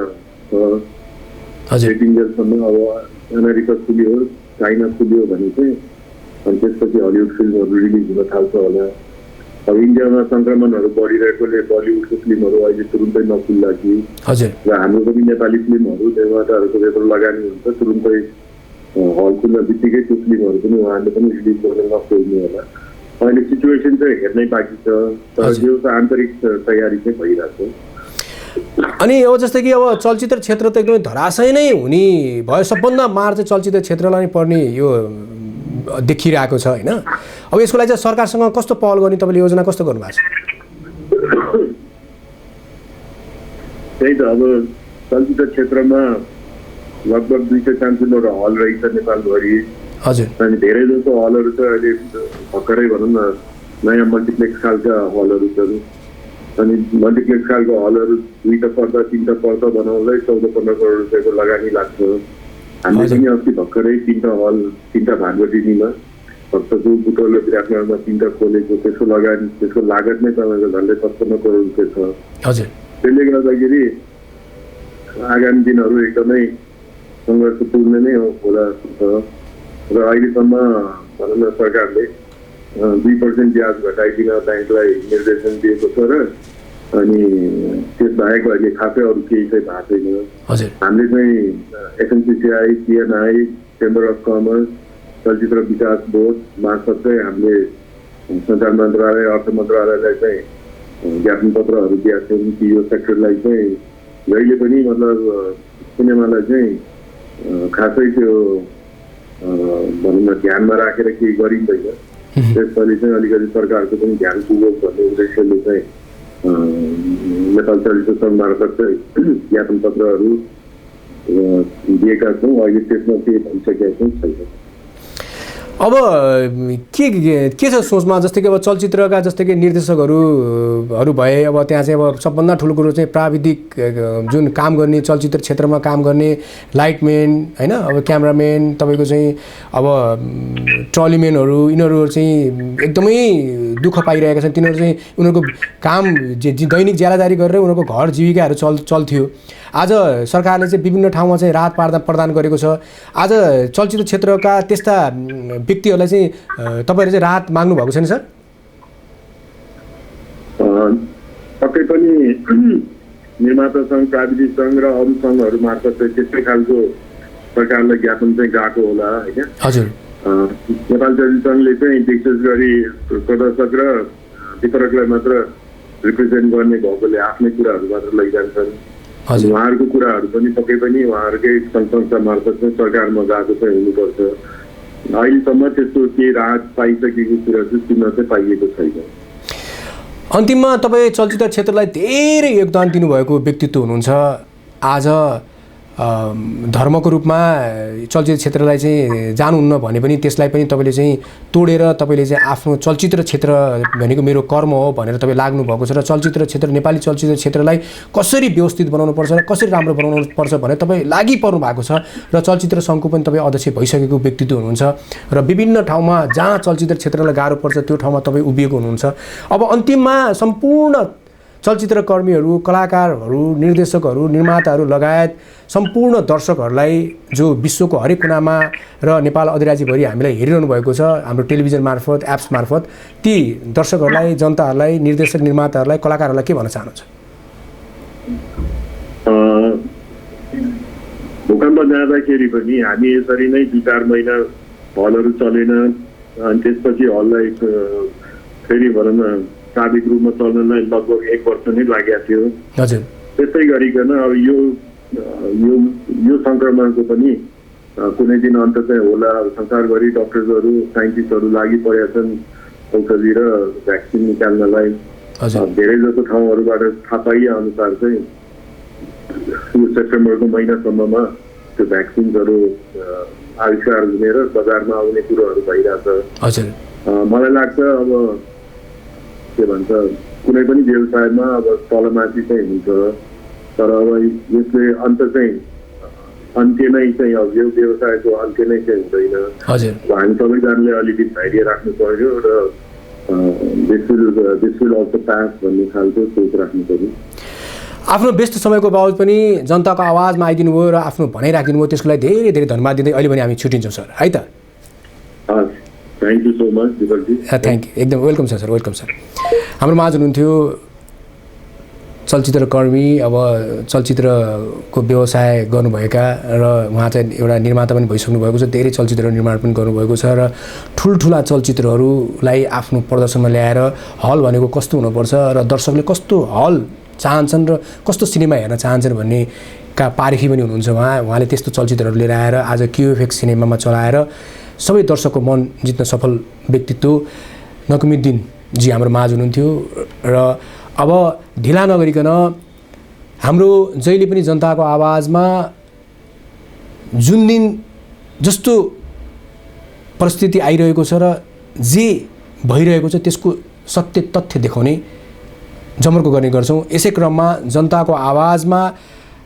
सेटिङ्जेलसम्म अब अमेरिका खुल्यो, चाइना खुल्यो भने चाहिँ अनि त्यसपछि हलिउड फिल्महरू रिलिज हुन थाल्छ होला। अब इन्डियामा सङ्क्रमणहरू बढिरहेकोले बलिउडको फिल्महरू अहिले तुरुन्तै नखुल्ला कि र हाम्रो पनि नेपाली फिल्महरू निर्माताहरूको त्यत्रो लगानी हुन्छ, तुरुन्तै हल खुल्न बित्तिकै त्यो फिल्महरू पनि उहाँहरूले पनि रिलिज गर्न नखोज्ने होला। अहिले सिचुएसन चाहिँ हेर्नै बाँकी छ, तर त्यो त आन्तरिक तयारी चाहिँ भइरहेको छ। अनि अब जस्तै कि अब चलचित्र क्षेत्र त एकदमै धराशय नै हुने भयो, सबभन्दा मार चाहिँ चलचित्र क्षेत्रलाई नै पर्ने यो देखिरहेको छ होइन। अब यसको लागि चाहिँ सरकारसँग कस्तो पहल गर्ने तपाईँले योजना कस्तो गर्नुभएको छ? त्यही त अब चलचित्र क्षेत्रमा लगभग 200-300 हल रहेछ नेपालभरि। हजुर, अनि धेरै जस्तो हलहरू चाहिँ अहिले भर्खरै भनौँ न नयाँ मल्टिप्लेक्स खालका हलहरू छन्। अनि मल्टिप्लेक्स खालको हलहरू 2टा पर्दा 3टा पर्दा बनाउनलाई 14-15 करोड रुपियाँको लगानी लाग्छ। हामीले पनि अस्ति भर्खरै 3टा हल 3टा भागवटिनीमा भक्तपुर बुटोल विराटनगरमा 3टा खोलेको, त्यसको लगानी त्यसको लागत नै तपाईँको झन्डै 55 करोड रुपियाँ छ। त्यसले गर्दाखेरि आगामी दिनहरू एकदमै सङ्घर्षपूर्ण नै होला छ र अहिलेसम्म भनौँ न सरकारले 2% ब्याज घटाइदिन ब्याङ्कलाई निर्देशन दिएको छ र अनि त्यसबाहेक अहिले खासै अरू केही चाहिँ भएको छैन। हामीले चाहिँ एसएनसिसिआई, सिएनआई, चेम्बर अफ कमर्स, चलचित्र विकास बोर्ड मार्फत चाहिँ हामीले सञ्चार मन्त्रालय, अर्थ मन्त्रालयलाई चाहिँ ज्ञापन पत्रहरू दिएका छौँ कि यो सेक्टरलाई चाहिँ जहिले पनि मतलब सिनेमालाई चाहिँ खासै त्यो भनौँ न ध्यानमा राखेर केही गरिँदैन, त्यसपालि चाहिँ अलिकति सरकारको पनि ध्यान पुगोस् भन्ने उद्देश्यले चाहिँ नेपाल चलचित्र सङ्घ मार्फत चाहिँ ज्ञापन पत्रहरू दिएका छौँ। अहिले त्यसमा के भइसकेका छौँ छैन। अब के छ सोचमा, जस्तै कि अब चलचित्रका जस्तै कि निर्देशकहरू भए, अब त्यहाँ चाहिँ अब सबभन्दा ठुलो कुरो चाहिँ प्राविधिक जुन काम गर्ने चलचित्र क्षेत्रमा काम गर्ने लाइटम्यान होइन, अब क्यामराम्यान तपाईँको चाहिँ अब ट्रलीम्यानहरू, यिनीहरू चाहिँ एकदमै दुःख पाइरहेका छन्। तिनीहरू चाहिँ उनीहरूको काम दैनिक ज्यालाजारी गरेर उनीहरूको घर जीविकाहरू चल्थ्यो। आज सरकारले चाहिँ विभिन्न ठाउँमा चाहिँ राहत प्रदान गरेको छ। आज चलचित्र क्षेत्रका त्यस्ता व्यक्तिहरूलाई चाहिँ तपाईँहरूले चाहिँ राहत माग्नु भएको छैन सर? पक्कै पनि निर्माता सङ्घ, प्राविधिक सङ्घ र अरू सङ्घहरू मार्फत चाहिँ त्यस्तै खालको सरकारलाई ज्ञापन चाहिँ गएको होला होइन। हजुर, नेपाल चलचित्र सङ्घले चाहिँ विशेष गरी प्रदर्शक र वितरकलाई मात्र रिप्रेजेन्ट गर्ने भएकोले आफ्नै कुराहरू मात्र लैजान्छन्। उहाँहरूको कुराहरू पनि पक्कै पनि उहाँहरूकै संस्था मार्फत चाहिँ सरकारमा गएको चाहिँ हुनुपर्छ। अहिलेसम्म त्यस्तो केही राहत पाइसकेको कुरा चाहिँ सुन्न चाहिँ पाइएको छैन। अन्तिममा तपाईँ चलचित्र क्षेत्रलाई धेरै योगदान दिनुभएको व्यक्तित्व हुनुहुन्छ। आज धर्मको रूपमा चलचित्र क्षेत्रलाई चाहिँ जानुहुन्न भने पनि त्यसलाई पनि तपाईँले चाहिँ तोडेर तपाईँले चाहिँ आफ्नो चलचित्र क्षेत्र भनेको मेरो कर्म हो भनेर तपाईँ लाग्नु भएको छ र चलचित्र क्षेत्र, नेपाली चलचित्र क्षेत्रलाई कसरी व्यवस्थित बनाउनुपर्छ र कसरी राम्रो बनाउनुपर्छ भनेर तपाईँ लागि पर्नु भएको छ र चलचित्र सङ्घको पनि तपाईँ अध्यक्ष भइसकेको व्यक्तित्व हुनुहुन्छ र विभिन्न ठाउँमा जहाँ चलचित्र क्षेत्रलाई गाह्रो पर्छ त्यो ठाउँमा तपाईँ उभिएको हुनुहुन्छ। अब अन्तिममा सम्पूर्ण चलचित्रकर्मीहरू, कलाकारहरू, निर्देशकहरू, निर्माताहरू लगायत सम्पूर्ण दर्शकहरूलाई जो विश्वको हरेक कुनामा र नेपाल अधिराज्यभरि हामीलाई हेरिरहनु भएको छ हाम्रो टेलिभिजन मार्फत, एप्स मार्फत, ती दर्शकहरूलाई, जनताहरूलाई, निर्देशक निर्माताहरूलाई, कलाकारहरूलाई के भन्न चाहनुहुन्छ? भूकम्प जाँदाखेरि पनि हामी यसरी नै 2-4 महिना हलहरू चलेन, अनि त्यसपछि हललाई फेरि भनौँ न स्वाभाविक रूपमा चल्नलाई लगभग 1 वर्ष नै लागेको थियो। हजुर। त्यस्तै गरिकन अब यो सङ्क्रमणको पनि कुनै दिन अन्त चाहिँ होला। संसारभरि डक्टर्सहरू, साइन्टिस्टहरू लागि परेका छन् औषधि र भ्याक्सिन निकाल्नलाई। धेरै जसो ठाउँहरूबाट थाहा पाइए अनुसार चाहिँ यो सेप्टेम्बरको महिनासम्ममा त्यो भ्याक्सिन्सहरू आविष्कार हुने र बजारमा आउने कुरोहरू भइरहेछ। मलाई लाग्छ अब के भन्छ कुनै पनि व्यवसायमा अब तलमाथि चाहिँ हुन्छ, तर अब यसले अन्त्य नै चाहिँ अब यो व्यवसायको अन्त्य नै चाहिँ हुँदैन। हामी सबैजनाले अलिकति धैर्य राख्नु पर्यो र दिस विल अल्सो पास भन्ने खालको सोच राख्नु पर्यो। आफ्नो व्यस्त समयको बावजुद पनि जनताको आवाजमा आइदिनु भयो र आफ्नो भनाइ राखिदिनु भयो, त्यसको लागि धेरै धेरै धन्यवाद दिँदै अहिले पनि हामी छुट्टिन्छौँ सर, है त? Thank you so much. Thank you, एकदम वेलकम सर। Welcome sir. हाम्रो माझ हुनुहुन्थ्यो चलचित्रकर्मी, अब चलचित्रको व्यवसाय गर्नुभएका र उहाँ चाहिँ एउटा निर्माता पनि भइसक्नु भएको छ, धेरै चलचित्र निर्माण पनि गर्नुभएको छ र ठुल्ठुला चलचित्रहरूलाई आफ्नो प्रदर्शनमा ल्याएर हल भनेको कस्तो हुनुपर्छ र दर्शकले कस्तो हल चाहन्छन् र कस्तो सिनेमा हेर्न चाहन्छन् भन्ने का पारखी पनि हुनुहुन्छ उहाँले त्यस्तो चलचित्रहरू लिएर आएर आज क्युएफएक्स सिनेमामा चलाएर सबै दर्शकको मन जित्न सफल व्यक्तित्व नकिमुद्दिन जी हाम्रो माझ हुनुहुन्थ्यो। र अब ढिला नगरिकन हाम्रो जहिले पनि जनताको आवाजमा जुन दिन जस्तो परिस्थिति आइरहेको छ र जे भइरहेको छ त्यसको सत्य तथ्य देखाउने जमर्को गर्ने गर्छौँ। यसै क्रममा जनताको आवाजमा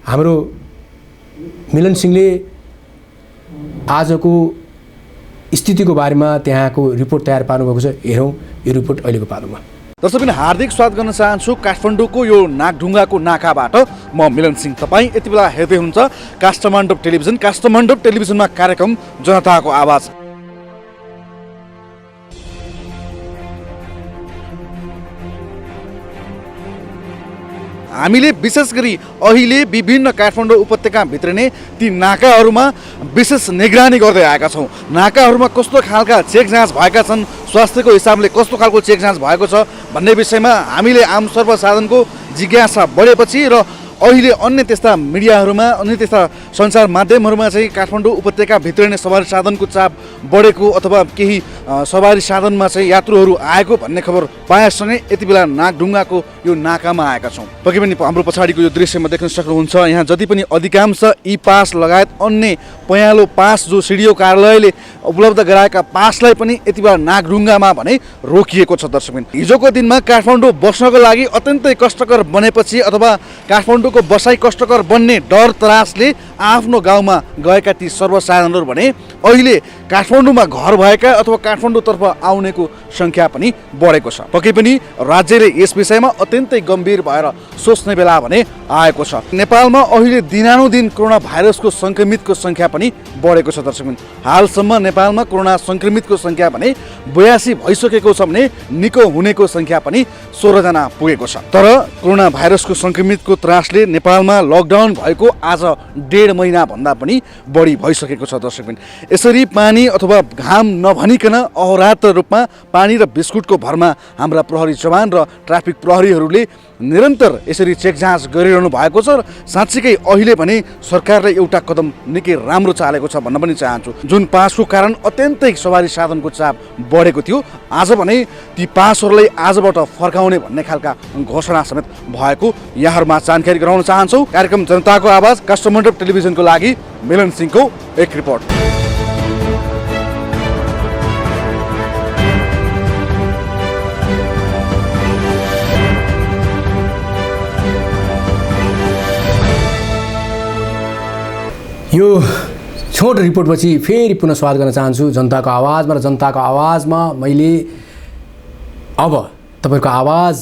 हाम्रो मिलन सिंहले आजको स्थितिको बारेमा त्यहाँको रिपोर्ट तयार पार्नुभएको छ। हेरौँ यो रिपोर्ट अहिलेको पालोमा। दर्शकबिन हार्दिक स्वागत गर्न चाहन्छु काठमाडौँको यो नागढुङ्गाको नाकाबाट। म मिलन सिंह। तपाईँ यति बेला हेर्दै हुनुहुन्छ काष्ठमण्डप टेलिभिजन। काष्ठमण्डप टेलिभिजनमा कार्यक्रम जनताको आवाज। हामीले विशेष गरी अहिले विभिन्न काठमाडौँ उपत्यकाभित्र नै ती नाकाहरूमा विशेष निगरानी गर्दै आएका छौँ। नाकाहरूमा कस्तो खालका चेक जाँच भएका छन्, स्वास्थ्यको हिसाबले कस्तो खालको चेक जाँच भएको छ भन्ने विषयमा हामीले आम सर्वसाधारणको जिज्ञासा बढेपछि र अहिले अन्य त्यस्ता मिडियाहरूमा, अन्य त्यस्ता सञ्चार माध्यमहरूमा चाहिँ काठमाडौँ उपत्यकाभित्र नै सवारी साधनको चाप बढेको अथवा केही सवारी साधनमा चाहिँ यात्रुहरू आएको भन्ने खबर पाएसँगै यति बेला नागढुङ्गाको यो नाकामा आएका छौँ। पक्कै पनि हाम्रो पछाडिको यो दृश्यमा देख्न सक्नुहुन्छ यहाँ जति पनि अधिकांश ई पास लगायत अन्य पयालो पास जो सिडिओ कार्यालयले उपलब्ध गराएका पासलाई पनि यति बेला नागढुङ्गामा भने रोकिएको छ। दर्शकबिन हिजोको दिनमा काठमाडौँ बस्नको लागि अत्यन्तै कष्टकर बनेपछि अथवा काठमाडौँको बसाइ कष्टकर बन्ने डर त्रासले आफ्नो गाउँमा गएका ती सर्वसाधारणहरू भने अहिले काठमाडौँमा घर भएका अथवा काठमाडौँतर्फ आउनेको सङ्ख्या पनि बढेको छ। पक्कै पनि राज्यले यस विषयमा अत्यन्तै गम्भीर भएर सोच्ने बेला भने आएको छ। नेपालमा अहिले दिनानुदिन कोरोना भाइरसको सङ्क्रमितको सङ्ख्या पनि बढेको छ। दर्शकबिन हालसम्म नेपालमा कोरोना सङ्क्रमितको सङ्ख्या भने 82 भइसकेको छ भने निको हुनेको सङ्ख्या पनि 16 जना पुगेको छ। तर कोरोना भाइरसको सङ्क्रमितको त्रासले नेपालमा लकडाउन भएको आज 1.5 महिना भन्दा पनि बढी भइसकेको छ। दर्शकबिन यसरी पानी अथवा घाम नभनिकन अहोरात्र रूपमा पानी र बिस्कुटको भरमा हाम्रा प्रहरी जवान र ट्राफिक प्रहरीहरूले निरन्तर यसरी चेक जाँच गरिरहनु भएको छ। र साँच्चीकै अहिले भने सरकारले एउटा कदम निकै राम्रो चालेको छ भन्न पनि चाहन्छु। जुन पासको कारण अत्यन्तै सवारी साधनको चाप बढेको थियो, आज भने ती पासहरूलाई आजबाट फर्काउने भन्ने खालका घोषणा समेत भएको यहाँहरूमा जानकारी गराउन चाहन्छौँ। कार्यक्रम जनताको आवाज काष्ठमण्डप टेलिभिजनको लागि मिलन सिंहको एक रिपोर्ट। यो छोटो रिपोर्टपछि फेरि पुनः स्वागत गर्न चाहन्छु जनताको आवाजमा। र जनताको आवाजमा मैले अब तपाईँको आवाज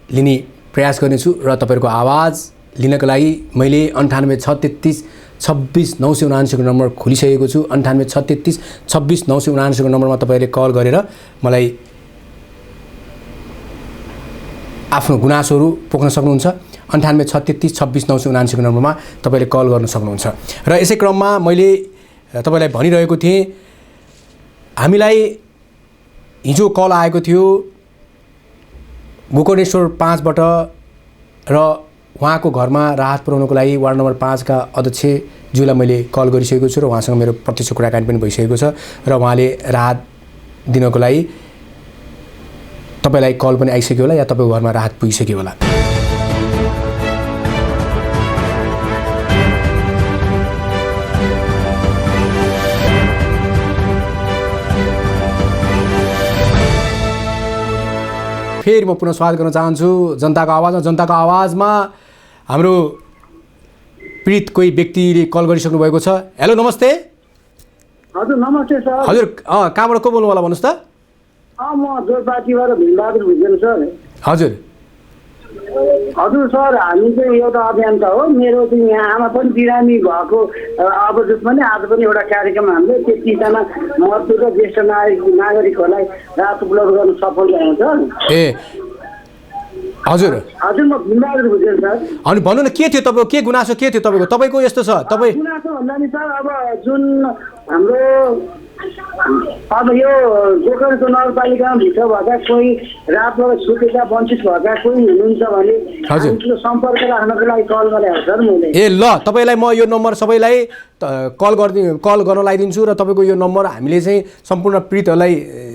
लिने प्रयास गर्नेछु र तपाईँहरूको आवाज लिनको लागि मैले 98 633 26 979 को नम्बर खोलिसकेको छु। 98 633 26 979 को नम्बरमा तपाईँहरूले कल गरेर मलाई आफ्नो गुनासोहरू पोख्न सक्नुहुन्छ। 98 633 26 979 को नम्बरमा तपाईँले कल गर्न सक्नुहुन्छ। र यसै क्रममा मैले तपाईँलाई भनिरहेको थिएँ, हामीलाई हिजो कल आएको थियो गोकर्णेश्वर 5 बाट र उहाँको घरमा राहत पुर्याउनको लागि वार्ड नम्बर 5 का अध्यक्षज्यूलाई मैले कल गरिसकेको छु र उहाँसँग मेरो प्रत्यक्ष कुराकानी पनि भइसकेको छ र उहाँले राहत दिनको लागि तपाईँलाई कल पनि आइसक्यो होला या तपाईँको घरमा राहत पुगिसक्यो होला। फेरि म पुनः स्वागत गर्न चाहन्छु जनताको आवाजमा। जनताको आवाजमा हाम्रो पीडित कोही व्यक्तिले कल गरिसक्नु भएको छ। हेलो नमस्ते। हजुर नमस्ते सर। हजुर कहाँबाट को बोल्नु होला भन्नुहोस् त? म जोरपाटीबाट भीमबहादुर भुजेल सर। हजुर हजुर सर, हामी चाहिँ एउटा अभियान त हो, मेरो चाहिँ यहाँ आमा पनि बिरामी भएको अवसर पनि आज पनि एउटा कार्यक्रम हामीले 33जना मजदुर र ज्येष्ठ नागरिकहरूलाई राहत उपलब्ध गर्न सफल भयौँ सर। ए हजुर हजुर, म भीमबहादुर भुजेल सर। अनि भन्नु न, के थियो तपाईँको, के गुनासो के थियो तपाईँको? तपाईँको यस्तो छ तपाईँ गुनासो भन्दा नि सर, अब जुन हाम्रो अब यो गोकर्णेश्वर नगरपालिकामा भित्र भएका कोही रातबाट सुतेका वञ्चित भएका कोही हुनुहुन्छ भने हामीसँग सम्पर्क राख्नको लागि कल गरेको सर मैले। ए ल, तपाईँलाई म यो नम्बर सबैलाई कल गर्न लगाइदिन्छु र तपाईँको यो नम्बर हामीले चाहिँ सम्पूर्ण पीडितहरूलाई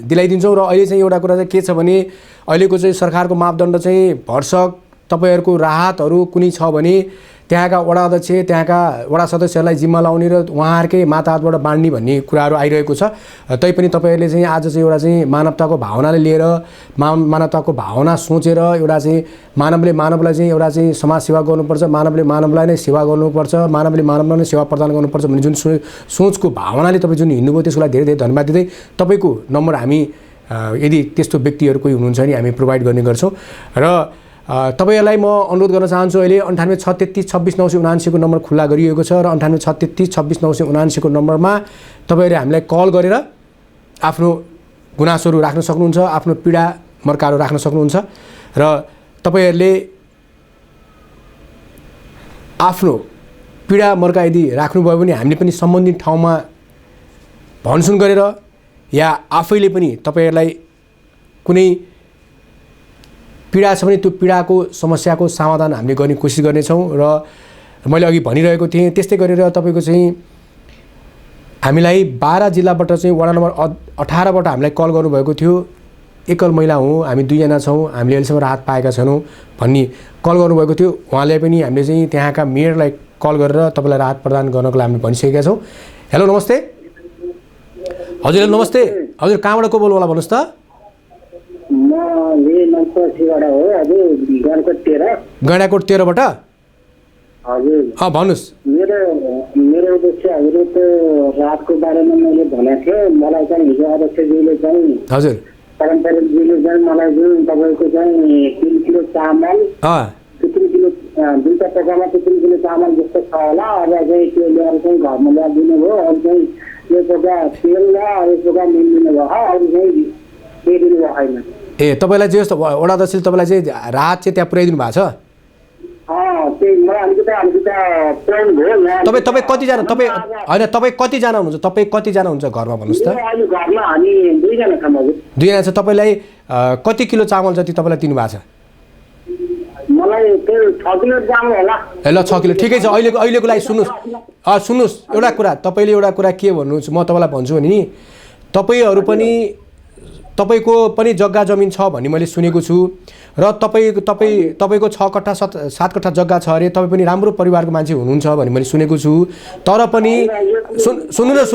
दिलाइदिन्छौँ। र अहिले चाहिँ एउटा कुरा चाहिँ के छ भने अहिलेको चाहिँ सरकारको मापदण्ड चाहिँ भरसक तपाईँहरूको राहतहरू कुनै छ भने त्यहाँका वडा अध्यक्ष त्यहाँका वडा सदस्यहरूलाई जिम्मा लाउने र उहाँहरूकै माताहतबाट बाँड्ने भन्ने कुराहरू आइरहेको छ। तैपनि तपाईँहरूले चाहिँ आज चाहिँ एउटा चाहिँ मानवताको भावनाले लिएर मानवताको भावना सोचेर एउटा चाहिँ मानवले मानवलाई चाहिँ एउटा चाहिँ समाज सेवा गर्नुपर्छ, मानवले मानवलाई नै सेवा गर्नुपर्छ, मानवले मानवलाई नै सेवा प्रदान गर्नुपर्छ भन्ने जुन सोचको भावनाले तपाईँ जुन हिँड्नुभयो त्यसको लागि धेरै धेरै धन्यवाद दिँदै तपाईँको नम्बर हामी यदि त्यस्तो व्यक्तिहरू कोही हुनुहुन्छ भने हामी प्रोभाइड गर्ने गर्छौँ। र तपाईँहरूलाई म अनुरोध गर्न चाहन्छु, अहिले 98 633 26 979 को नम्बर खुल्ला गरिएको छ र 98 633 26 979 को नम्बरमा तपाईँहरूले हामीलाई कल गरेर आफ्नो गुनासोहरू राख्न सक्नुहुन्छ, आफ्नो पीडा मर्काहरू राख्न सक्नुहुन्छ। र तपाईँहरूले आफ्नो पीडा मर्का यदि राख्नुभयो भने हामीले पनि सम्बन्धित ठाउँमा भनसुन गरेर या आफैले पनि तपाईँहरूलाई कुनै पीडा छ भने त्यो पीडाको समस्याको समाधान हामीले गर्ने कोसिस गर्नेछौँ। र मैले अघि भनिरहेको थिएँ त्यस्तै गरेर तपाईँको चाहिँ हामीलाई 12 जिल्लाबाट चाहिँ वडा नम्बर 18 बाट हामीलाई कल गर्नुभएको थियो। एकल महिला हौँ, हामी 2 जना छौँ, हामीले अहिलेसम्म राहत पाएका छैनौँ भन्ने कल गर्नुभएको थियो। उहाँले पनि हामीले चाहिँ त्यहाँका मेयरलाई कल गरेर तपाईँलाई राहत प्रदान गर्नको लागि हामीले भनिसकेका छौँ। हेलो नमस्ते। हजुर नमस्ते। हजुर कहाँबाट को बोल्नु होला भन्नुहोस् त? गैँडाकोट 13 बाट। हजुर भन्नुहोस्। मेरो उद्देश्यहरू त रातको बारेमा मैले भनेको थिएँ। मलाई चाहिँ हिजो अध्यक्षज्यूले चाहिँ हजुर कर्मचारीज्यूले चाहिँ मलाई जुन तपाईँको चाहिँ 3 किलो चामल, 3 किलो दुईटा टकामा 3 किलो चामल जस्तो छ होला, अब चाहिँ त्यो ल्याएर चाहिँ घरमा ल्याएर दिनुभयो। अरू चाहिँ यो टका तेल र अरू टका मिलिदिनु भयो, अरू चाहिँ दिनु भएको छैन। ए तपाईँलाई चाहिँ यस्तो वडा अध्यक्षले तपाईँलाई चाहिँ राहत चाहिँ त्यहाँ पुर्याइदिनु भएको छ? तपाईँ कतिजना तपाईँ कतिजना हुनुहुन्छ? तपाईँ कतिजना हुन्छ घरमा भन्नुहोस् त? घरमा हामी 2 जना छौँ। हजुर 2 जना छ। तपाईँलाई कति किलो चामल जति तपाईँलाई दिनु भएको छ? मलाई 6 किलो चामल होला। ए ल 6 किलो ठिकै छ। अहिलेको लागि सुन्नुहोस् एउटा कुरा, तपाईँले एउटा कुरा के भन्नुहुन्छ म तपाईँलाई भन्छु भने नि, तपाईँको पनि जग्गा जमिन छ भन्ने मैले सुनेको छु र तपाईँको 6 कट्ठा 7 कट्ठा जग्गा छ अरे, तपाईँ पनि राम्रो परिवारको मान्छे हुनुहुन्छ भन्ने मैले सुनेको छु। तर पनि सुन्नुहोस्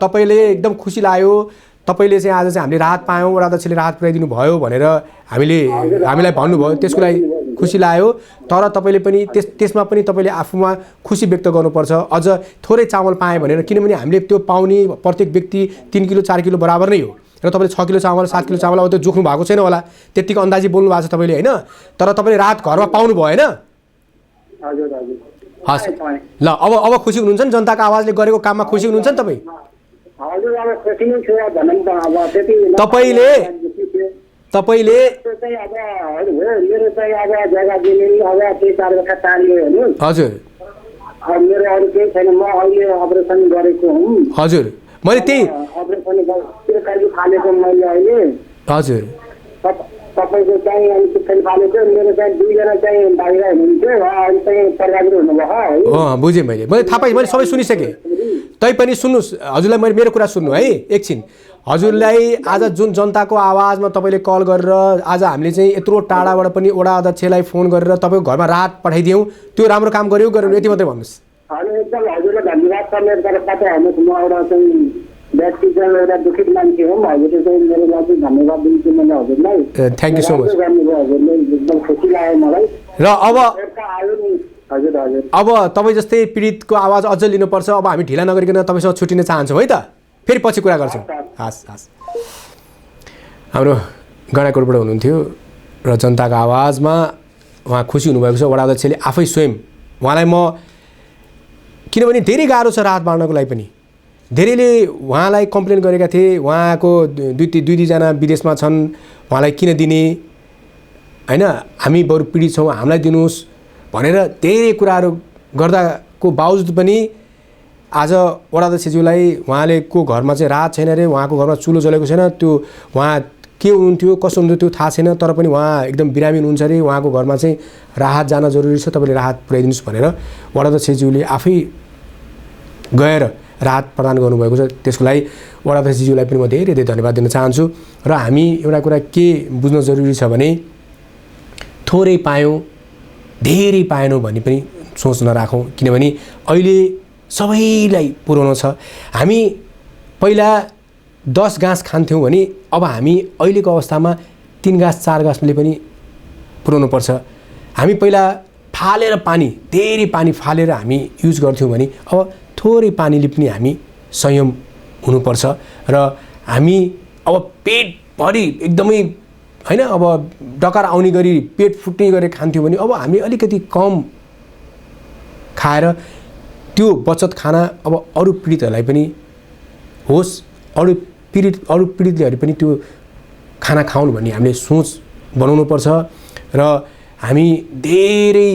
तपाईँले एकदम खुसी लाग्यो, तपाईँले चाहिँ आज चाहिँ हामीले राहत पायौँ, वडा अध्यक्षले राहत पुर्याइदिनु भयो भनेर हामीलाई भन्नुभयो, त्यसको लागि खुसी लाग्यो। तर तपाईँले पनि त्यसमा पनि तपाईँले आफूमा खुसी व्यक्त गर्नुपर्छ, अझ थोरै चामल पाएँ भनेर, किनभने हामीले त्यो पाउने प्रत्येक व्यक्ति 3 किलो 4 किलो बराबर नै हो। र तपाईँले 6 किलो चामल 7 किलो चामल अब त्यो जोख्नु भएको छैन होला, त्यतिको अन्दाजी बोल्नु भएको छ तपाईँले होइन, तर तपाईँले रात घरमा पाउनु भयो होइन? हजुर हजुर। हस् ल, अब खुसी हुनुहुन्छ नि? जनताको आवाजले गरेको काममा खुसी हुनुहुन्छ नि तपाईँ? हजुर अब खुसी नै छु भनौँ त। अब त्यति तपाईँले चाहिँ अब मेरो चाहिँ अब जग्गा दिने अब 3-4 वर्ष टाल्यो हेर्नु। हजुर मेरो अरू केही छैन, म अहिले अपरेसन गरेको हुँ। हजुर मैले त्यही अपरेसन त्यो फालेको मैले अहिले। हजुर तपाईँको चाहिँ अलिकति फालेको, मेरो चाहिँ 2 जना चाहिँ बाहिर हुनुहुन्थ्यो, अहिले चाहिँ प्रभावित हुनुभयो है। बुझेँ मैले थाहा पाएँ, मैले सबै सुनिसकेँ। तैपनि सुन्नुहोस् हजुरलाई, मैले मेरो कुरा सुन्नु है एकछिन। हजुरलाई आज जुन जनताको आवाजमा तपाईँले कल गरेर आज हामीले चाहिँ यत्रो टाढाबाट पनि वडा अध्यक्षलाई फोन गरेर तपाईँको घरमा राहत पठाइदियौँ, त्यो राम्रो काम गर्यो गरेन यति मात्रै भन्नुहोस्। एकदम हजुरलाई धन्यवाद छ। मेरो तर्फबाट हेर्नुहोस्, म एउटा चाहिँ व्यक्ति चाहिँ एउटा दुखित मान्छे हो, हजुरले चाहिँ मेरो लागि धन्यवाद दिन्छु मैले हजुरलाई। Thank you so much. हजुरले एकदम खुसी लाग्यो मलाई। र अब हजुर हजुर अब तपाईँ जस्तै पीडितको आवाज अझ लिनुपर्छ। अब हामी ढिला नगरिकन तपाईँसँग छुट्टिन चाहन्छौँ है त, फेरि पछि कुरा गर्छौँ। हस् हाम्रो गणाकोटबाट हुनुहुन्थ्यो र जनताको आवाजमा उहाँ खुसी हुनुभएको छ। वडा अध्यक्षले आफै स्वयं उहाँलाई म, किनभने धेरै गाह्रो छ राहत बाँड्नको लागि पनि, धेरैले उहाँलाई कम्प्लेन गरेका थिए, उहाँको दुई जना विदेशमा छन्, उहाँलाई किन दिने होइन, हामी बरु पीडित छौँ हामीलाई दिनुहोस् भनेर धेरै कुराहरू गर्दाको बावजुद पनि आज वडा अध्यक्षज्यूलाई उहाँले को घरमा चाहिँ राहत छैन अरे, उहाँको घरमा चुलो जलेको छैन, त्यो उहाँ के हुनुहुन्थ्यो कसो हुन्थ्यो त्यो थाहा छैन, तर पनि उहाँ एकदम बिरामी हुनुहुन्छ अरे, उहाँको घरमा चाहिँ राहत जान जरुरी छ, तपाईँले राहत पुर्याइदिनुहोस् भनेर वडा अध्यक्षज्यूले आफै गएर राहत प्रदान गर्नुभएको छ। त्यसको लागि वडा अध्यक्षज्यूलाई पनि म धेरै धेरै धन्यवाद दिन चाहन्छु। र हामी एउटा कुरा के बुझ्न जरुरी छ भने थोरै पायौँ धेरै पाएनौँ भन्ने पनि सोच नराखौँ, किनभने अहिले सबैलाई पुर्याउनु छ। हामी पहिला 10 गाँस खान्थ्यौँ भने अब हामी अहिलेको अवस्थामा 3 गाँस 4 गाँसले पनि पुर्याउनु पर्छ। हामी पहिला फालेर पानी, धेरै पानी फालेर हामी युज गर्थ्यौँ भने अब थोरै पानीले पनि हामी संयम हुनुपर्छ। र हामी अब पेटभरि एकदमै होइन, अब डकार आउने गरी पेट फुट्ने गरी खान्थ्यौँ भने अब हामी अलिकति कम खाएर त्यो बचत खाना अब अरू पीडितहरूलाई पनि होस्, अरू पीडितहरूले पनि त्यो खाना खाउन् भन्ने हामीले सोच बनाउनुपर्छ। र हामी धेरै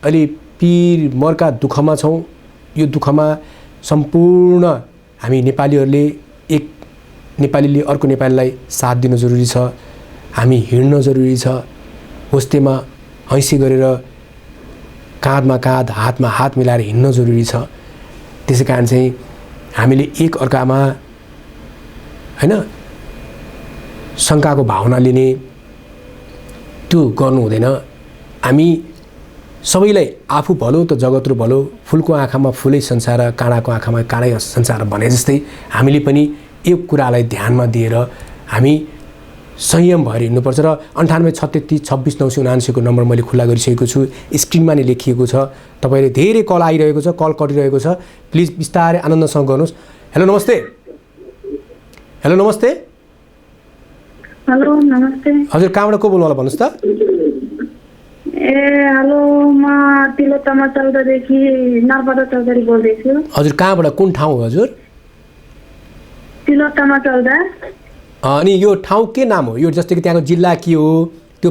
अहिले पीर मर्का दुःखमा छौँ। यो दुःखमा सम्पूर्ण हामी नेपालीहरूले, एक नेपालीले अर्को नेपालीलाई साथ दिन जरुरी छ, हामी हिँड्न जरुरी छ, होस्टेमा हैँसी गरेर काँधमा काँध हातमा हात मिलाएर हिँड्न जरुरी छ। त्यसै कारण चाहिँ हामीले एक अर्कामा होइन शङ्काको भावना लिने त्यो गर्नु हुँदैन। हामी सबैलाई आफू भलो त जगत र भलो, फुलको आँखामा फुलै संसार, काँडाको आँखामा काँडै संसार भने जस्तै हामीले पनि यो कुरालाई ध्यानमा दिएर हामी संयम भएर हिँड्नुपर्छ। र 98 36 26 979 को नम्बर मैले खुल्ला गरिसकेको छु, स्क्रिनमा नै लेखिएको छ। तपाईँले धेरै कल आइरहेको छ, कल कटिरहेको छ, प्लिज बिस्तारै आनन्दसँग गर्नुहोस्। हेलो नमस्ते। हेलो नमस्ते। हेलो नमस्ते। हजुर कहाँबाट को बोल्नु होला भन्नुहोस् त? हेलो म तिलोत्तमा चौधरीदेखि नरबहादुर चौधरी बोल्दैछु। हजुर कहाँबाट, कुन ठाउँ हो हजुर? तिलोत्तमा चौधरी। अनि यो ठाउँ के नाम हो? यो जस्तै कि त्यहाँको जिल्ला के हो? त्यो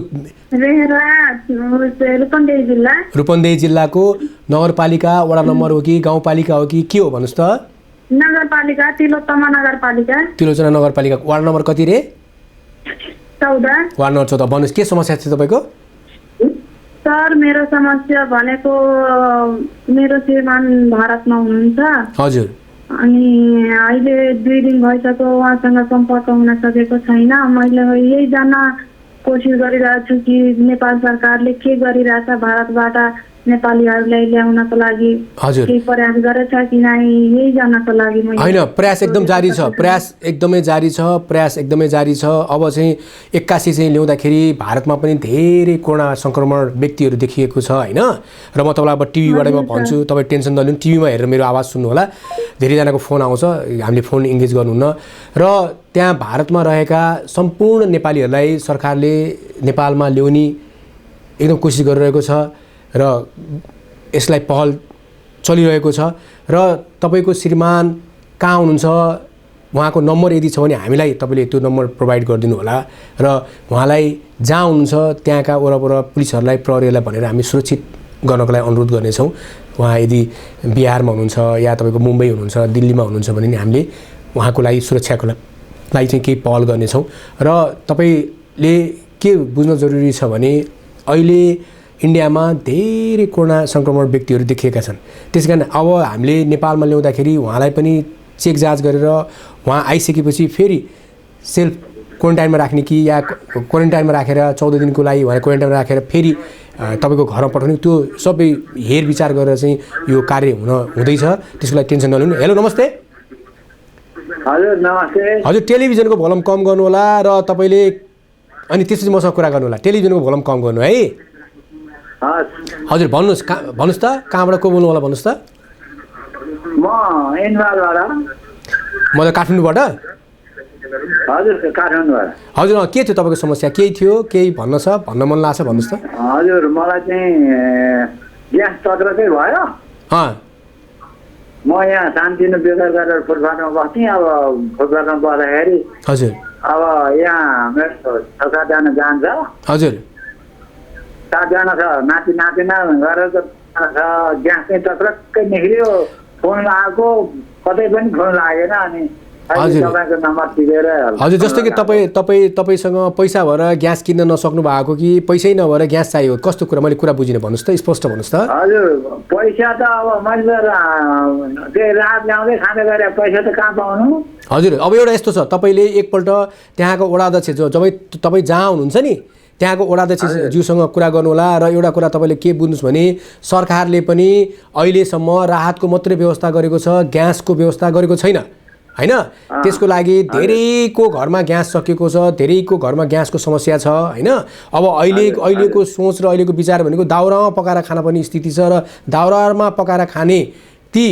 रूपन्देही जिल्ला। रूपन्देही जिल्लाको नगरपालिका वडा नम्बर हो कि गाउँपालिका हो कि के हो भन्नुहोस् त? नगरपालिका, तिलोत्तमा नगरपालिका। तिलोत्तमा नगरपालिका। वार्ड नम्बर कति रे? 14। Ward number 14। भन्नुहोस् के समस्या छ तपाईँको? सर मेरो समस्या भनेको मेरो श्रीमान भारतमा हुनुहुन्छ। हजुर। अनि अहिले 2 दिन भइसक्यो उहाँसँग सम्पर्क हुन सकेको छैन। मैले यही जान्न कोसिस गरिरहेको छु कि नेपाल सरकारले के गरिरहेछ भारतबाट नेपालीहरूलाई ल्याउनको लागि, के प्रयास गरेछ कि नै, यही जान्नको लागि मैले। हैन, प्रयास एकदम जारी छ, प्रयास एकदमै जारी छ, प्रयास एकदमै जारी छ। अब चाहिँ 81 चाहिँ ल्याउँदाखेरि भारतमा पनि धेरै कोरोना संक्रमण व्यक्तिहरू देखिएको छ हैन। र म तपाईँलाई अब टिभीबाट म भन्छु, तपाईँ टेन्सन नलिनु, टिभीमा हेरेर मेरो आवाज सुन्नु होला। धेरैजनाको फोन आउँछ, हामीले फोन इङ्गेज गर्नुहुन्न। र त्यहाँ भारतमा रहेका सम्पूर्ण नेपालीहरूलाई सरकारले नेपालमा ल्याउने एकदम कोसिस गरिरहेको छ र यसलाई पहल चलिरहेको छ र तपाईँको श्रीमान कहाँ हुनुहुन्छ उहाँको नम्बर यदि छ भने हामीलाई तपाईँले त्यो नम्बर प्रोभाइड गरिदिनु होला र उहाँलाई जहाँ हुनुहुन्छ त्यहाँका वरपर पुलिसहरूलाई प्रहरीलाई भनेर हामी सुरक्षित गर्नको लागि अनुरोध गर्नेछौँ। उहाँ यदि बिहारमा हुनुहुन्छ या तपाईँको मुम्बई हुनुहुन्छ दिल्लीमा हुनुहुन्छ भने नि हामीले उहाँको लागि सुरक्षाको लागि चाहिँ केही पहल गर्नेछौँ। र तपाईँले के बुझ्न जरुरी छ भने अहिले इन्डियामा धेरै कोरोना सङ्क्रमण व्यक्तिहरू देखिएका छन्। त्यस कारण अब हामीले नेपालमा ल्याउँदाखेरि उहाँलाई पनि चेक जाँच गरेर उहाँ आइसकेपछि फेरि सेल्फ क्वारेन्टाइनमा राख्ने कि या क्वारेन्टाइनमा राखेर 14 दिनको लागि उहाँलाई क्वारेन्टाइनमा राखेर फेरि तपाईँको घरमा पठाउने त्यो सबै हेरविचार गरेर चाहिँ यो कार्य हुँदैछ। त्यसको लागि टेन्सन नलिनु। हेलो नमस्ते। हजुर नमस्ते। हजुर टेलिभिजनको भोल्युम कम गर्नु होला र तपाईँले अनि त्यसपछि मसँग कुरा गर्नु होला। टेलिभिजनको भोल्युम कम गर्नु है। हजुर भन्नुहोस् भन्नुहोस् त कहाँबाट को बोल्नु होला भन्नुहोस् त। म एनवालबाट। म त काठमाडौँबाट। हजुर काठमाडौँबाट। हजुर के थियो तपाईँको समस्या केही थियो केही भन्न मन लाग्छ भन्नुहोस् त। हजुर मलाई चाहिँ ग्यास तत्र चाहिँ भयो। म यहाँ सानोतिनो बेकार गरेर फुटपाथमा बस्थेँ। अब फुटपाथमा बस्दाखेरि हजुर अब यहाँ मेरो 6-7जना जान्छ। हजुर 7जना छ नाति नातिना गरेर त ग्यास चाहिँ टक्रक्कै निस्क्यो। फोन लगाएको कतै पनि फोन लागेन। अनि तपाईँको नम्बर टिपेर हजुर जस्तो कि तपाईँसँग पैसा भएर ग्यास किन्न नसक्नु भएको कि पैसै नभएर ग्यास चाहियो कस्तो कुरा मैले कुरा बुझिनँ भन्नुहोस् त स्पष्ट भन्नुहोस् त। हजुर पैसा त अब मैले त्यही रात ल्याउँदै खाँदै गरेँ पैसा त कहाँ पाउनु। हजुर अब एउटा यस्तो छ तपाईँले एकपल्ट त्यहाँको वडा अध्यक्ष जो तपाईँ जहाँ हुनुहुन्छ नि त्यहाँको वडा अध्यक्षज्यूसँग कुरा गर्नु होला। र एउटा कुरा तपाईँले के बुझ्नुहोस् भने सरकारले पनि अहिलेसम्म राहतको मात्रै व्यवस्था गरेको छ ग्यासको व्यवस्था गरेको छैन हैन। त्यसको लागि धेरैको घरमा ग्यास सकिएको छ धेरैको घरमा ग्यासको समस्या छ हैन। अब अहिलेको सोच र अहिलेको विचार भनेको दाउरामा पकाएर खान पनि स्थिति छ र दाउरामा पकाएर खाने ती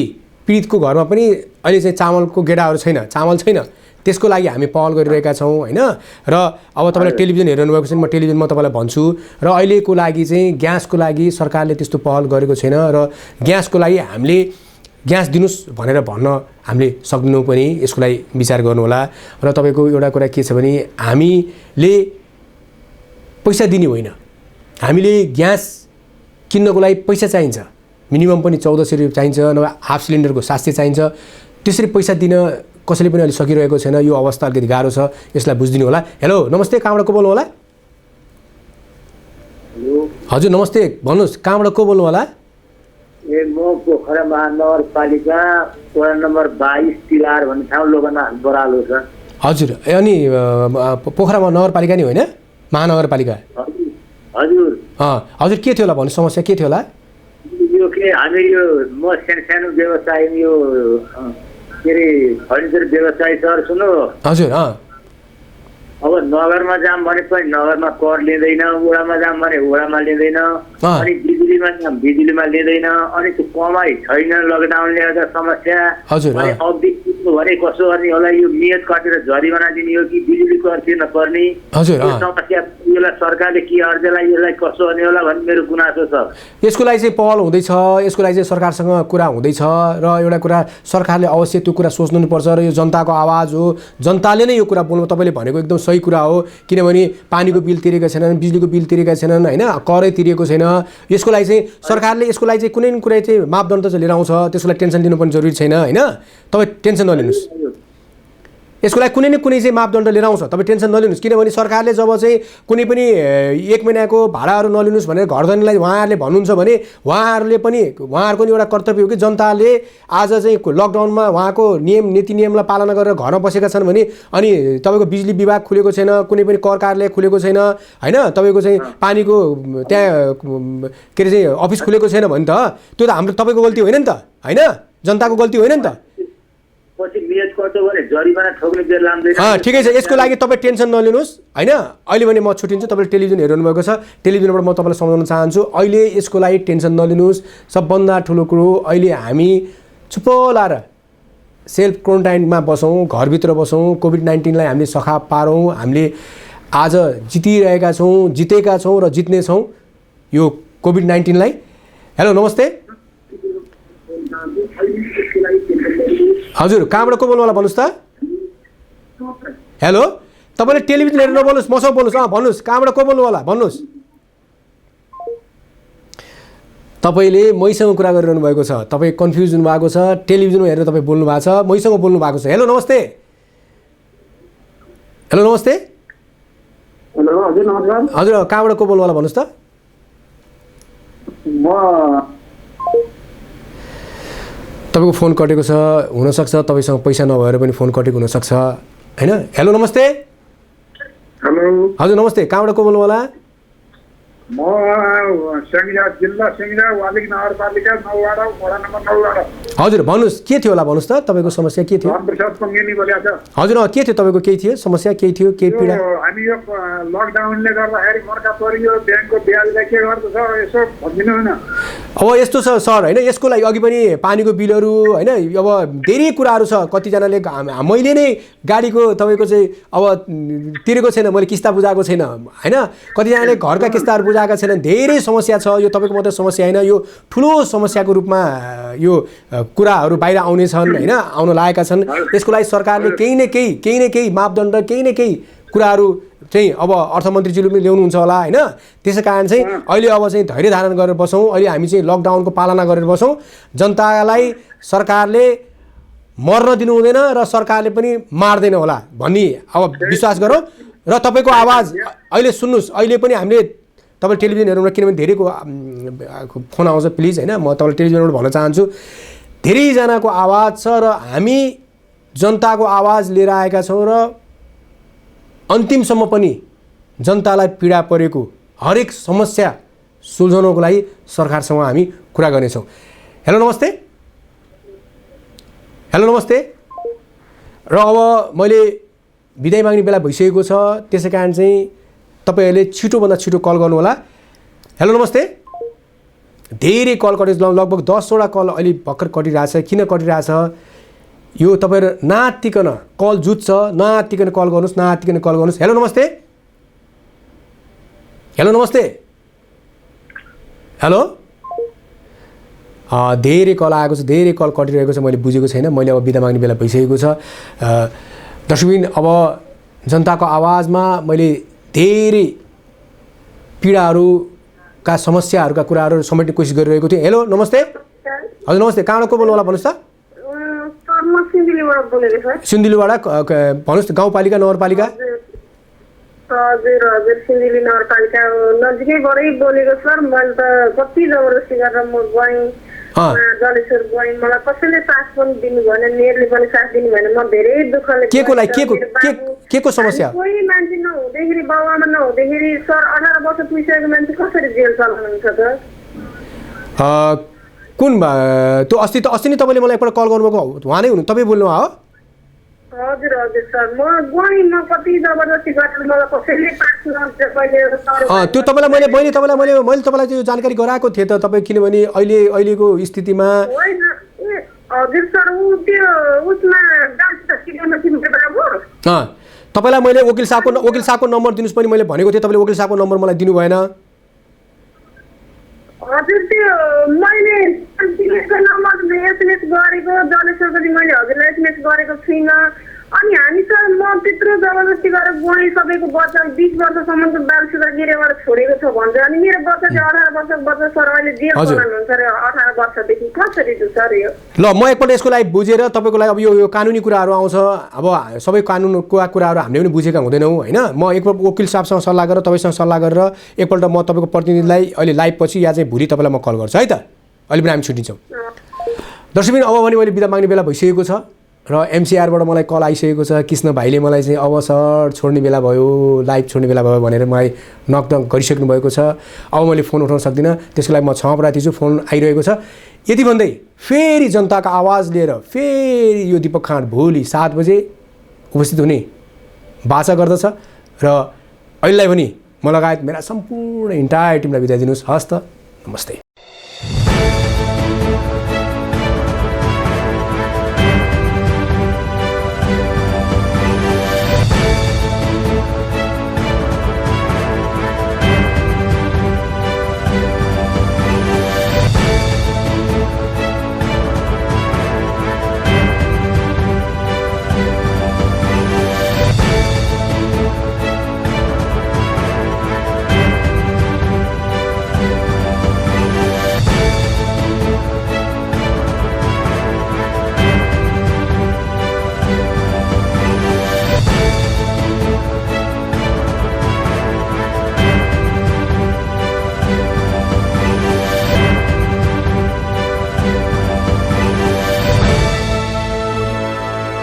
पीडितको घरमा पनि अहिले चाहिँ चामलको गेडाहरू छैन चामल छैन। त्यसको लागि हामी पहल गरिरहेका छौँ हैन। र अब तपाईँले टेलिभिजन हेर्नु भएको छ म टेलिभिजनमा तपाईँलाई भन्छु र अहिलेको लागि चाहिँ ग्यासको लागि सरकारले त्यस्तो पहल गरेको छैन र ग्यासको लागि हामीले ग्यास दिनुस् भनेर भन्न हामीले सक्दैनौँ पनि यसको लागि विचार गर्नु होला। र तपाईँको एउटा कुरा के छ भने हामीले पैसा दिने होइन हामीले ग्यास किन्नको लागि पैसा चाहिन्छ मिनिमम पनि 1400 रुपियाँ चाहिन्छ नभए हाफ सिलिन्डरको 700 चाहिन्छ। त्यसरी पैसा दिन कसैले पनि अहिले सकिरहेको छैन। यो अवस्था अलिकति गाह्रो छ यसलाई बुझिदिनु होला। हेलो नमस्ते कहाँबाट को बोल्नु होला। हजुर नमस्ते भन्नुहोस् कहाँबाट को बोल्नु होला। म पोखरा महानगरपालिका वडा नम्बर 22 तिलार भन्ने ठाउँ लोकना बरालो छ। हजुर अनि पोखरामा नगरपालिका नि होइन महानगरपालिका। हजुर हजुर के थियो होला भन्नु समस्या के थियो होला। यो के हामी यो म सानो व्यवसाय यो के अरे फर्निचर व्यवसाय सर सुन्नु। हजुर अब नगरमा जाम भने पनि नगरमा कर लिँदैन वडामा जाम भने वडामा लिँदैन अनि बिजुलीमा जाम बिजुलीमा लिँदैन अनि त्यो कमाइ छैन लकडाउनले गर्दा समस्या। अनि अवधि कुद्नु भने कसो गर्ने होला यो नियत काटेर जरिवाना दिने हो कि बिजुली कर तिर्न पर्ने समस्या यसलाई सरकारले के अर्जेलाई यसलाई कसो गर्ने होला भन्ने मेरो गुनासो छ। यसको लागि चाहिँ पहल हुँदैछ यसको लागि चाहिँ सरकारसँग कुरा हुँदैछ र एउटा कुरा सरकारले अवश्य त्यो कुरा सोच्नुपर्छ र यो जनताको आवाज हो जनताले नै यो कुरा बोल्नु तपाईँले भनेको एकदम सही कुरा हो। किनभने पानीको बिल तिरेका छैनन् बिजुलीको बिल तिरेका छैनन् हैन करै तिरेको छैन। यसको लागि चाहिँ सरकारले यसको लागि चाहिँ कुनै न कुनै चाहिँ मापदण्ड चाहिँ लिएर आउँछ त्यसको लागि टेन्सन लिनु पनि जरुरी छैन हैन। तपाईँ टेन्सन नलिनुहोस् यसको लागि कुनै न कुनै चाहिँ मापदण्ड लिएर आउँछ तपाईँ टेन्सन नलिनुहोस्। किनभने सरकारले जब चाहिँ कुनै पनि 1 महिनाको भाडाहरू नलिनुहोस् भनेर घरधनीलाई उहाँहरूले भन्नुहुन्छ भने उहाँहरूको पनि एउटा कर्तव्य हो कि जनताले आज चाहिँ लकडाउनमा उहाँको नीति नियमलाई पालना गरेर घरमा बसेका छन् भने अनि तपाईँको बिजुली विभाग खुलेको छैन कुनै पनि कर कार्यालय खुलेको छैन हैन तपाईँको चाहिँ पानीको त्यहाँ के अरे चाहिँ अफिस खुलेको छैन भने त त्यो त हाम्रो तपाईँको गल्ती होइन नि त हैन जनताको गल्ती होइन नि त। ठिकै छ यसको लागि तपाईँ टेन्सन नलिनुहोस् हैन। अहिले भने म छुट्टिन्छु तपाईँले टेलिभिजन हेर्नु भएको छ टेलिभिजनबाट म तपाईँलाई सम्झाउन चाहन्छु अहिले यसको लागि टेन्सन नलिनुहोस्। सबभन्दा ठुलो कुरो अहिले हामी चुप लाएर सेल्फ क्वारेन्टाइनमा बसौँ, घरभित्र बसौँ, कोभिड-19लाई हामीले सखा पारौँ, हामीले आज जितिरहेका छौँ, जितेका छौँ र जित्ने छौँ यो कोभिड-19लाई। हेलो नमस्ते। हजुर कहाँबाट को बोल्नु होला भन्नुहोस् त। हेलो तपाईँले टेलिभिजन हेरेर नबोल्नुहोस्, मसँग बोल्नुहोस्। भन्नुहोस् कहाँबाट को बोल्नु होला भन्नुहोस्। तपाईँले मैसँग कुरा गरिरहनु भएको छ, तपाईँ कन्फ्युज हुनुभएको छ, टेलिभिजनमा हेरेर तपाईँ बोल्नु भएको छ, मैसँग बोल्नु भएको छ। हेलो नमस्ते। हेलो नमस्ते। हेलो हजुर नमस्कार। हजुर कहाँबाट को बोल्नु होला भन्नुहोस् त। म तपाईँको फोन कटेको छ, हुनसक्छ तपाईँसँग पैसा नभएर पनि फोन कटेको हुनसक्छ होइन। हेलो नमस्ते। हेलो हजुर नमस्ते कहाँबाट को बोल्नु होला। म स्याङ्जा जिल्ला स्याङ्जा वालिक नगरपालिका 9 वडा वडा नम्बर 9 वडा। हजुर भन्नुहोस् के थियो होला भन्नुहोस् त, तपाईँको समस्या के थियो। रामप्रसाद पङ्गेनी बोलेको छ। हजुर के थियो तपाईँको, केही थियो समस्या, केही थियो, केही पीडा। हामी यो लकडाउनले गर्दाखेरि मर्का परियो, ब्याङ्कको ब्याजलाई के गर्दछ यसो भनिदिनु न। अब यस्तो छ सर होइन, यसको लागि अघि पनि पानीको बिलहरू होइन, अब धेरै कुराहरू छ। कतिजनाले मैले नै गाडीको तपाईँको चाहिँ अब तिरेको छैन, मैले किस्ता बुझाएको छैन होइन, कतिजनाले घरका किस्ताहरू बुझाएका छैनन्। धेरै समस्या छ, यो तपाईँको मात्रै समस्या होइन, यो ठुलो समस्याको रूपमा यो कुराहरू बाहिर आउनेछन् होइन, आउन लागेका छन्। यसको लागि सरकारले केही न केही मापदण्ड, केही न केही कुराहरू चाहिँ अब अर्थमन्त्रीजीले पनि ल्याउनुहुन्छ होला होइन। त्यसै कारण चाहिँ अहिले अब चाहिँ धैर्य धारण गरेर बसौँ। अहिले हामी चाहिँ लकडाउनको पालना गरेर बसौँ। जनतालाई सरकारले मर्न दिनु हुँदैन र सरकारले पनि मार्दैन होला भन्ने अब विश्वास गरौँ। र तपाईँको आवाज अहिले सुन्नुहोस्, अहिले पनि हामीले तपाईँ टेलिभिजन हेर्नु, किनभने धेरैको फोन आउँछ प्लिज होइन, म तपाईँलाई टेलिभिजनबाट भन्न चाहन्छु धेरैजनाको आवाज छ र हामी जनताको आवाज लिएर आएका छौँ र अन्तिमसम्म पनि जनतालाई पीडा परेको हरेक समस्या सुल्झाउनको लागि सरकारसँग हामी कुरा गर्नेछौँ। हेलो नमस्ते। हेलो नमस्ते। र अब मैले बिदाई माग्ने बेला भइसकेको छ, त्यसै कारण चाहिँ तपाईँहरूले छिटोभन्दा छिटो कल गर्नु होला। हेलो नमस्ते। धेरै कल कटेज लगभग 10वटा कल अहिले भर्खर कटिरहेछ। किन कटिरहेछ यो तपाईँहरू नआत्तिकन कल जुत्छ, नआत्तिकन कल गर्नुहोस्, नआत्तिकन कल गर्नुहोस्। हेलो नमस्ते। हेलो नमस्ते। हेलो धेरै कल आएको छ, धेरै कल कटिरहेको छ, मैले बुझेको छैन। मैले अब बिदा माग्ने बेला भइसकेको छ। दर्शकबिन अब जनताको आवाजमा मैले धेरै पीडाहरूका समस्याहरूका कुराहरू समेट्ने कोसिस गरिरहेको थिएँ। हेलो नमस्ते। हजुर नमस्ते कहाँबाट को बोल्नु होला भन्नुहोस् त। सिन्धुलीबाट भन्नुहोस् त, गाउँपालिका नगरपालिका। हजुर हजुर सिन्धुली नगरपालिका नजिकैबाटै बोलेको सर। मैले त कति जबरजस्ती गरेर म गएँ, जलेश्वर गएँ, मलाई कसैले साथ पनि दिनु भएन, मेयरले पनि साथ दिनु भएन। म धेरै दुःखले के को समस्या? कोही मान्छे नहुँदाखेरि, बाबुआमा नहुँदाखेरि सर 18 वर्ष पुगिसकेको मान्छे कसरी जेल चलाउनुहुन्छ त? कुन त्यो अस्ति नै तपाईँले मलाई एकपल्ट कल गर्नुभएको उहाँ नै हुनु, तपाईँ बोल्नु हो? हजुर हजुर सर। म गएँ, म कति जबरजस्ती गरेर मलाई कसैले त्यो तपाईँलाई मैले तपाईँलाई त्यो जानकारी गराएको थिएँ त तपाईँ, किनभने अहिलेको स्थितिमा हजुर सर त्यो उसमा तपाईँलाई मैले वकिल साहबको नम्बर दिनुहोस् पनि मैले भनेको थिएँ, तपाईँले वकिल साहबको नम्बर मलाई दिनु भएन। हजुर त्यो मैले नम्बर एसएमएस गरेको जलेश्वरको चाहिँ मैले हजुरलाई एसएमएस गरेको छुइनँ। अनि हामी त म त्यत्रो जबरजस्ती गरेर गएँ, सबैको बच्चा 20 वर्षसम्मको बालसुधा गिरेबाट छोडेको छ भन्छ। अनि मेरो बच्चा चाहिँ 18 वर्षको बच्चा सर अहिले जेल बनाउनुहुन्छ अरे 18 वर्षदेखि, कसरी छ सर यो? ल म एकपल्ट यसको लागि बुझेर तपाईँको लागि अब यो कानुनी कुराहरू आउँछ। अब सबै कानुनको कुराहरू हामीले पनि बुझेका हुँदैनौँ होइन। म एकपल्ट वकिल साहबसँग सल्लाह गरेर तपाईँसँग सल्लाह गरेर एकपल्ट म तपाईँको प्रतिनिधिलाई अहिले लाइभ पछि या चाहिँ भोलि तपाईँलाई म कल गर्छु है त। अहिले पनि हामी छुट्टिन्छौँ। दर्शकबिन अब भने मैले बिदा माग्ने बेला भइसकेको छ र एमसीआरबाट मलाई कल आइसकेको छ। कृष्ण भाइले मलाई चाहिँ अब सर छोड्ने बेला भयो, लाइभ छोड्ने बेला भयो भनेर मलाई नकनक गरिसक्नु भएको छ। अब मैले फोन उठाउन सक्दिनँ, त्यसको लागि म क्षमा प्रार्थी छु। फोन आइरहेको छ। यति भन्दै फेरि जनताको आवाज लिएर फेरि यो दीपक खाँड भोलि 7 बजे उपस्थित हुने बाचा गर्दछ र अहिलेलाई पनि म लगायत मेरा सम्पूर्ण इन्टायर टिमलाई बिदा दिनुहोस्। हस् त, नमस्ते।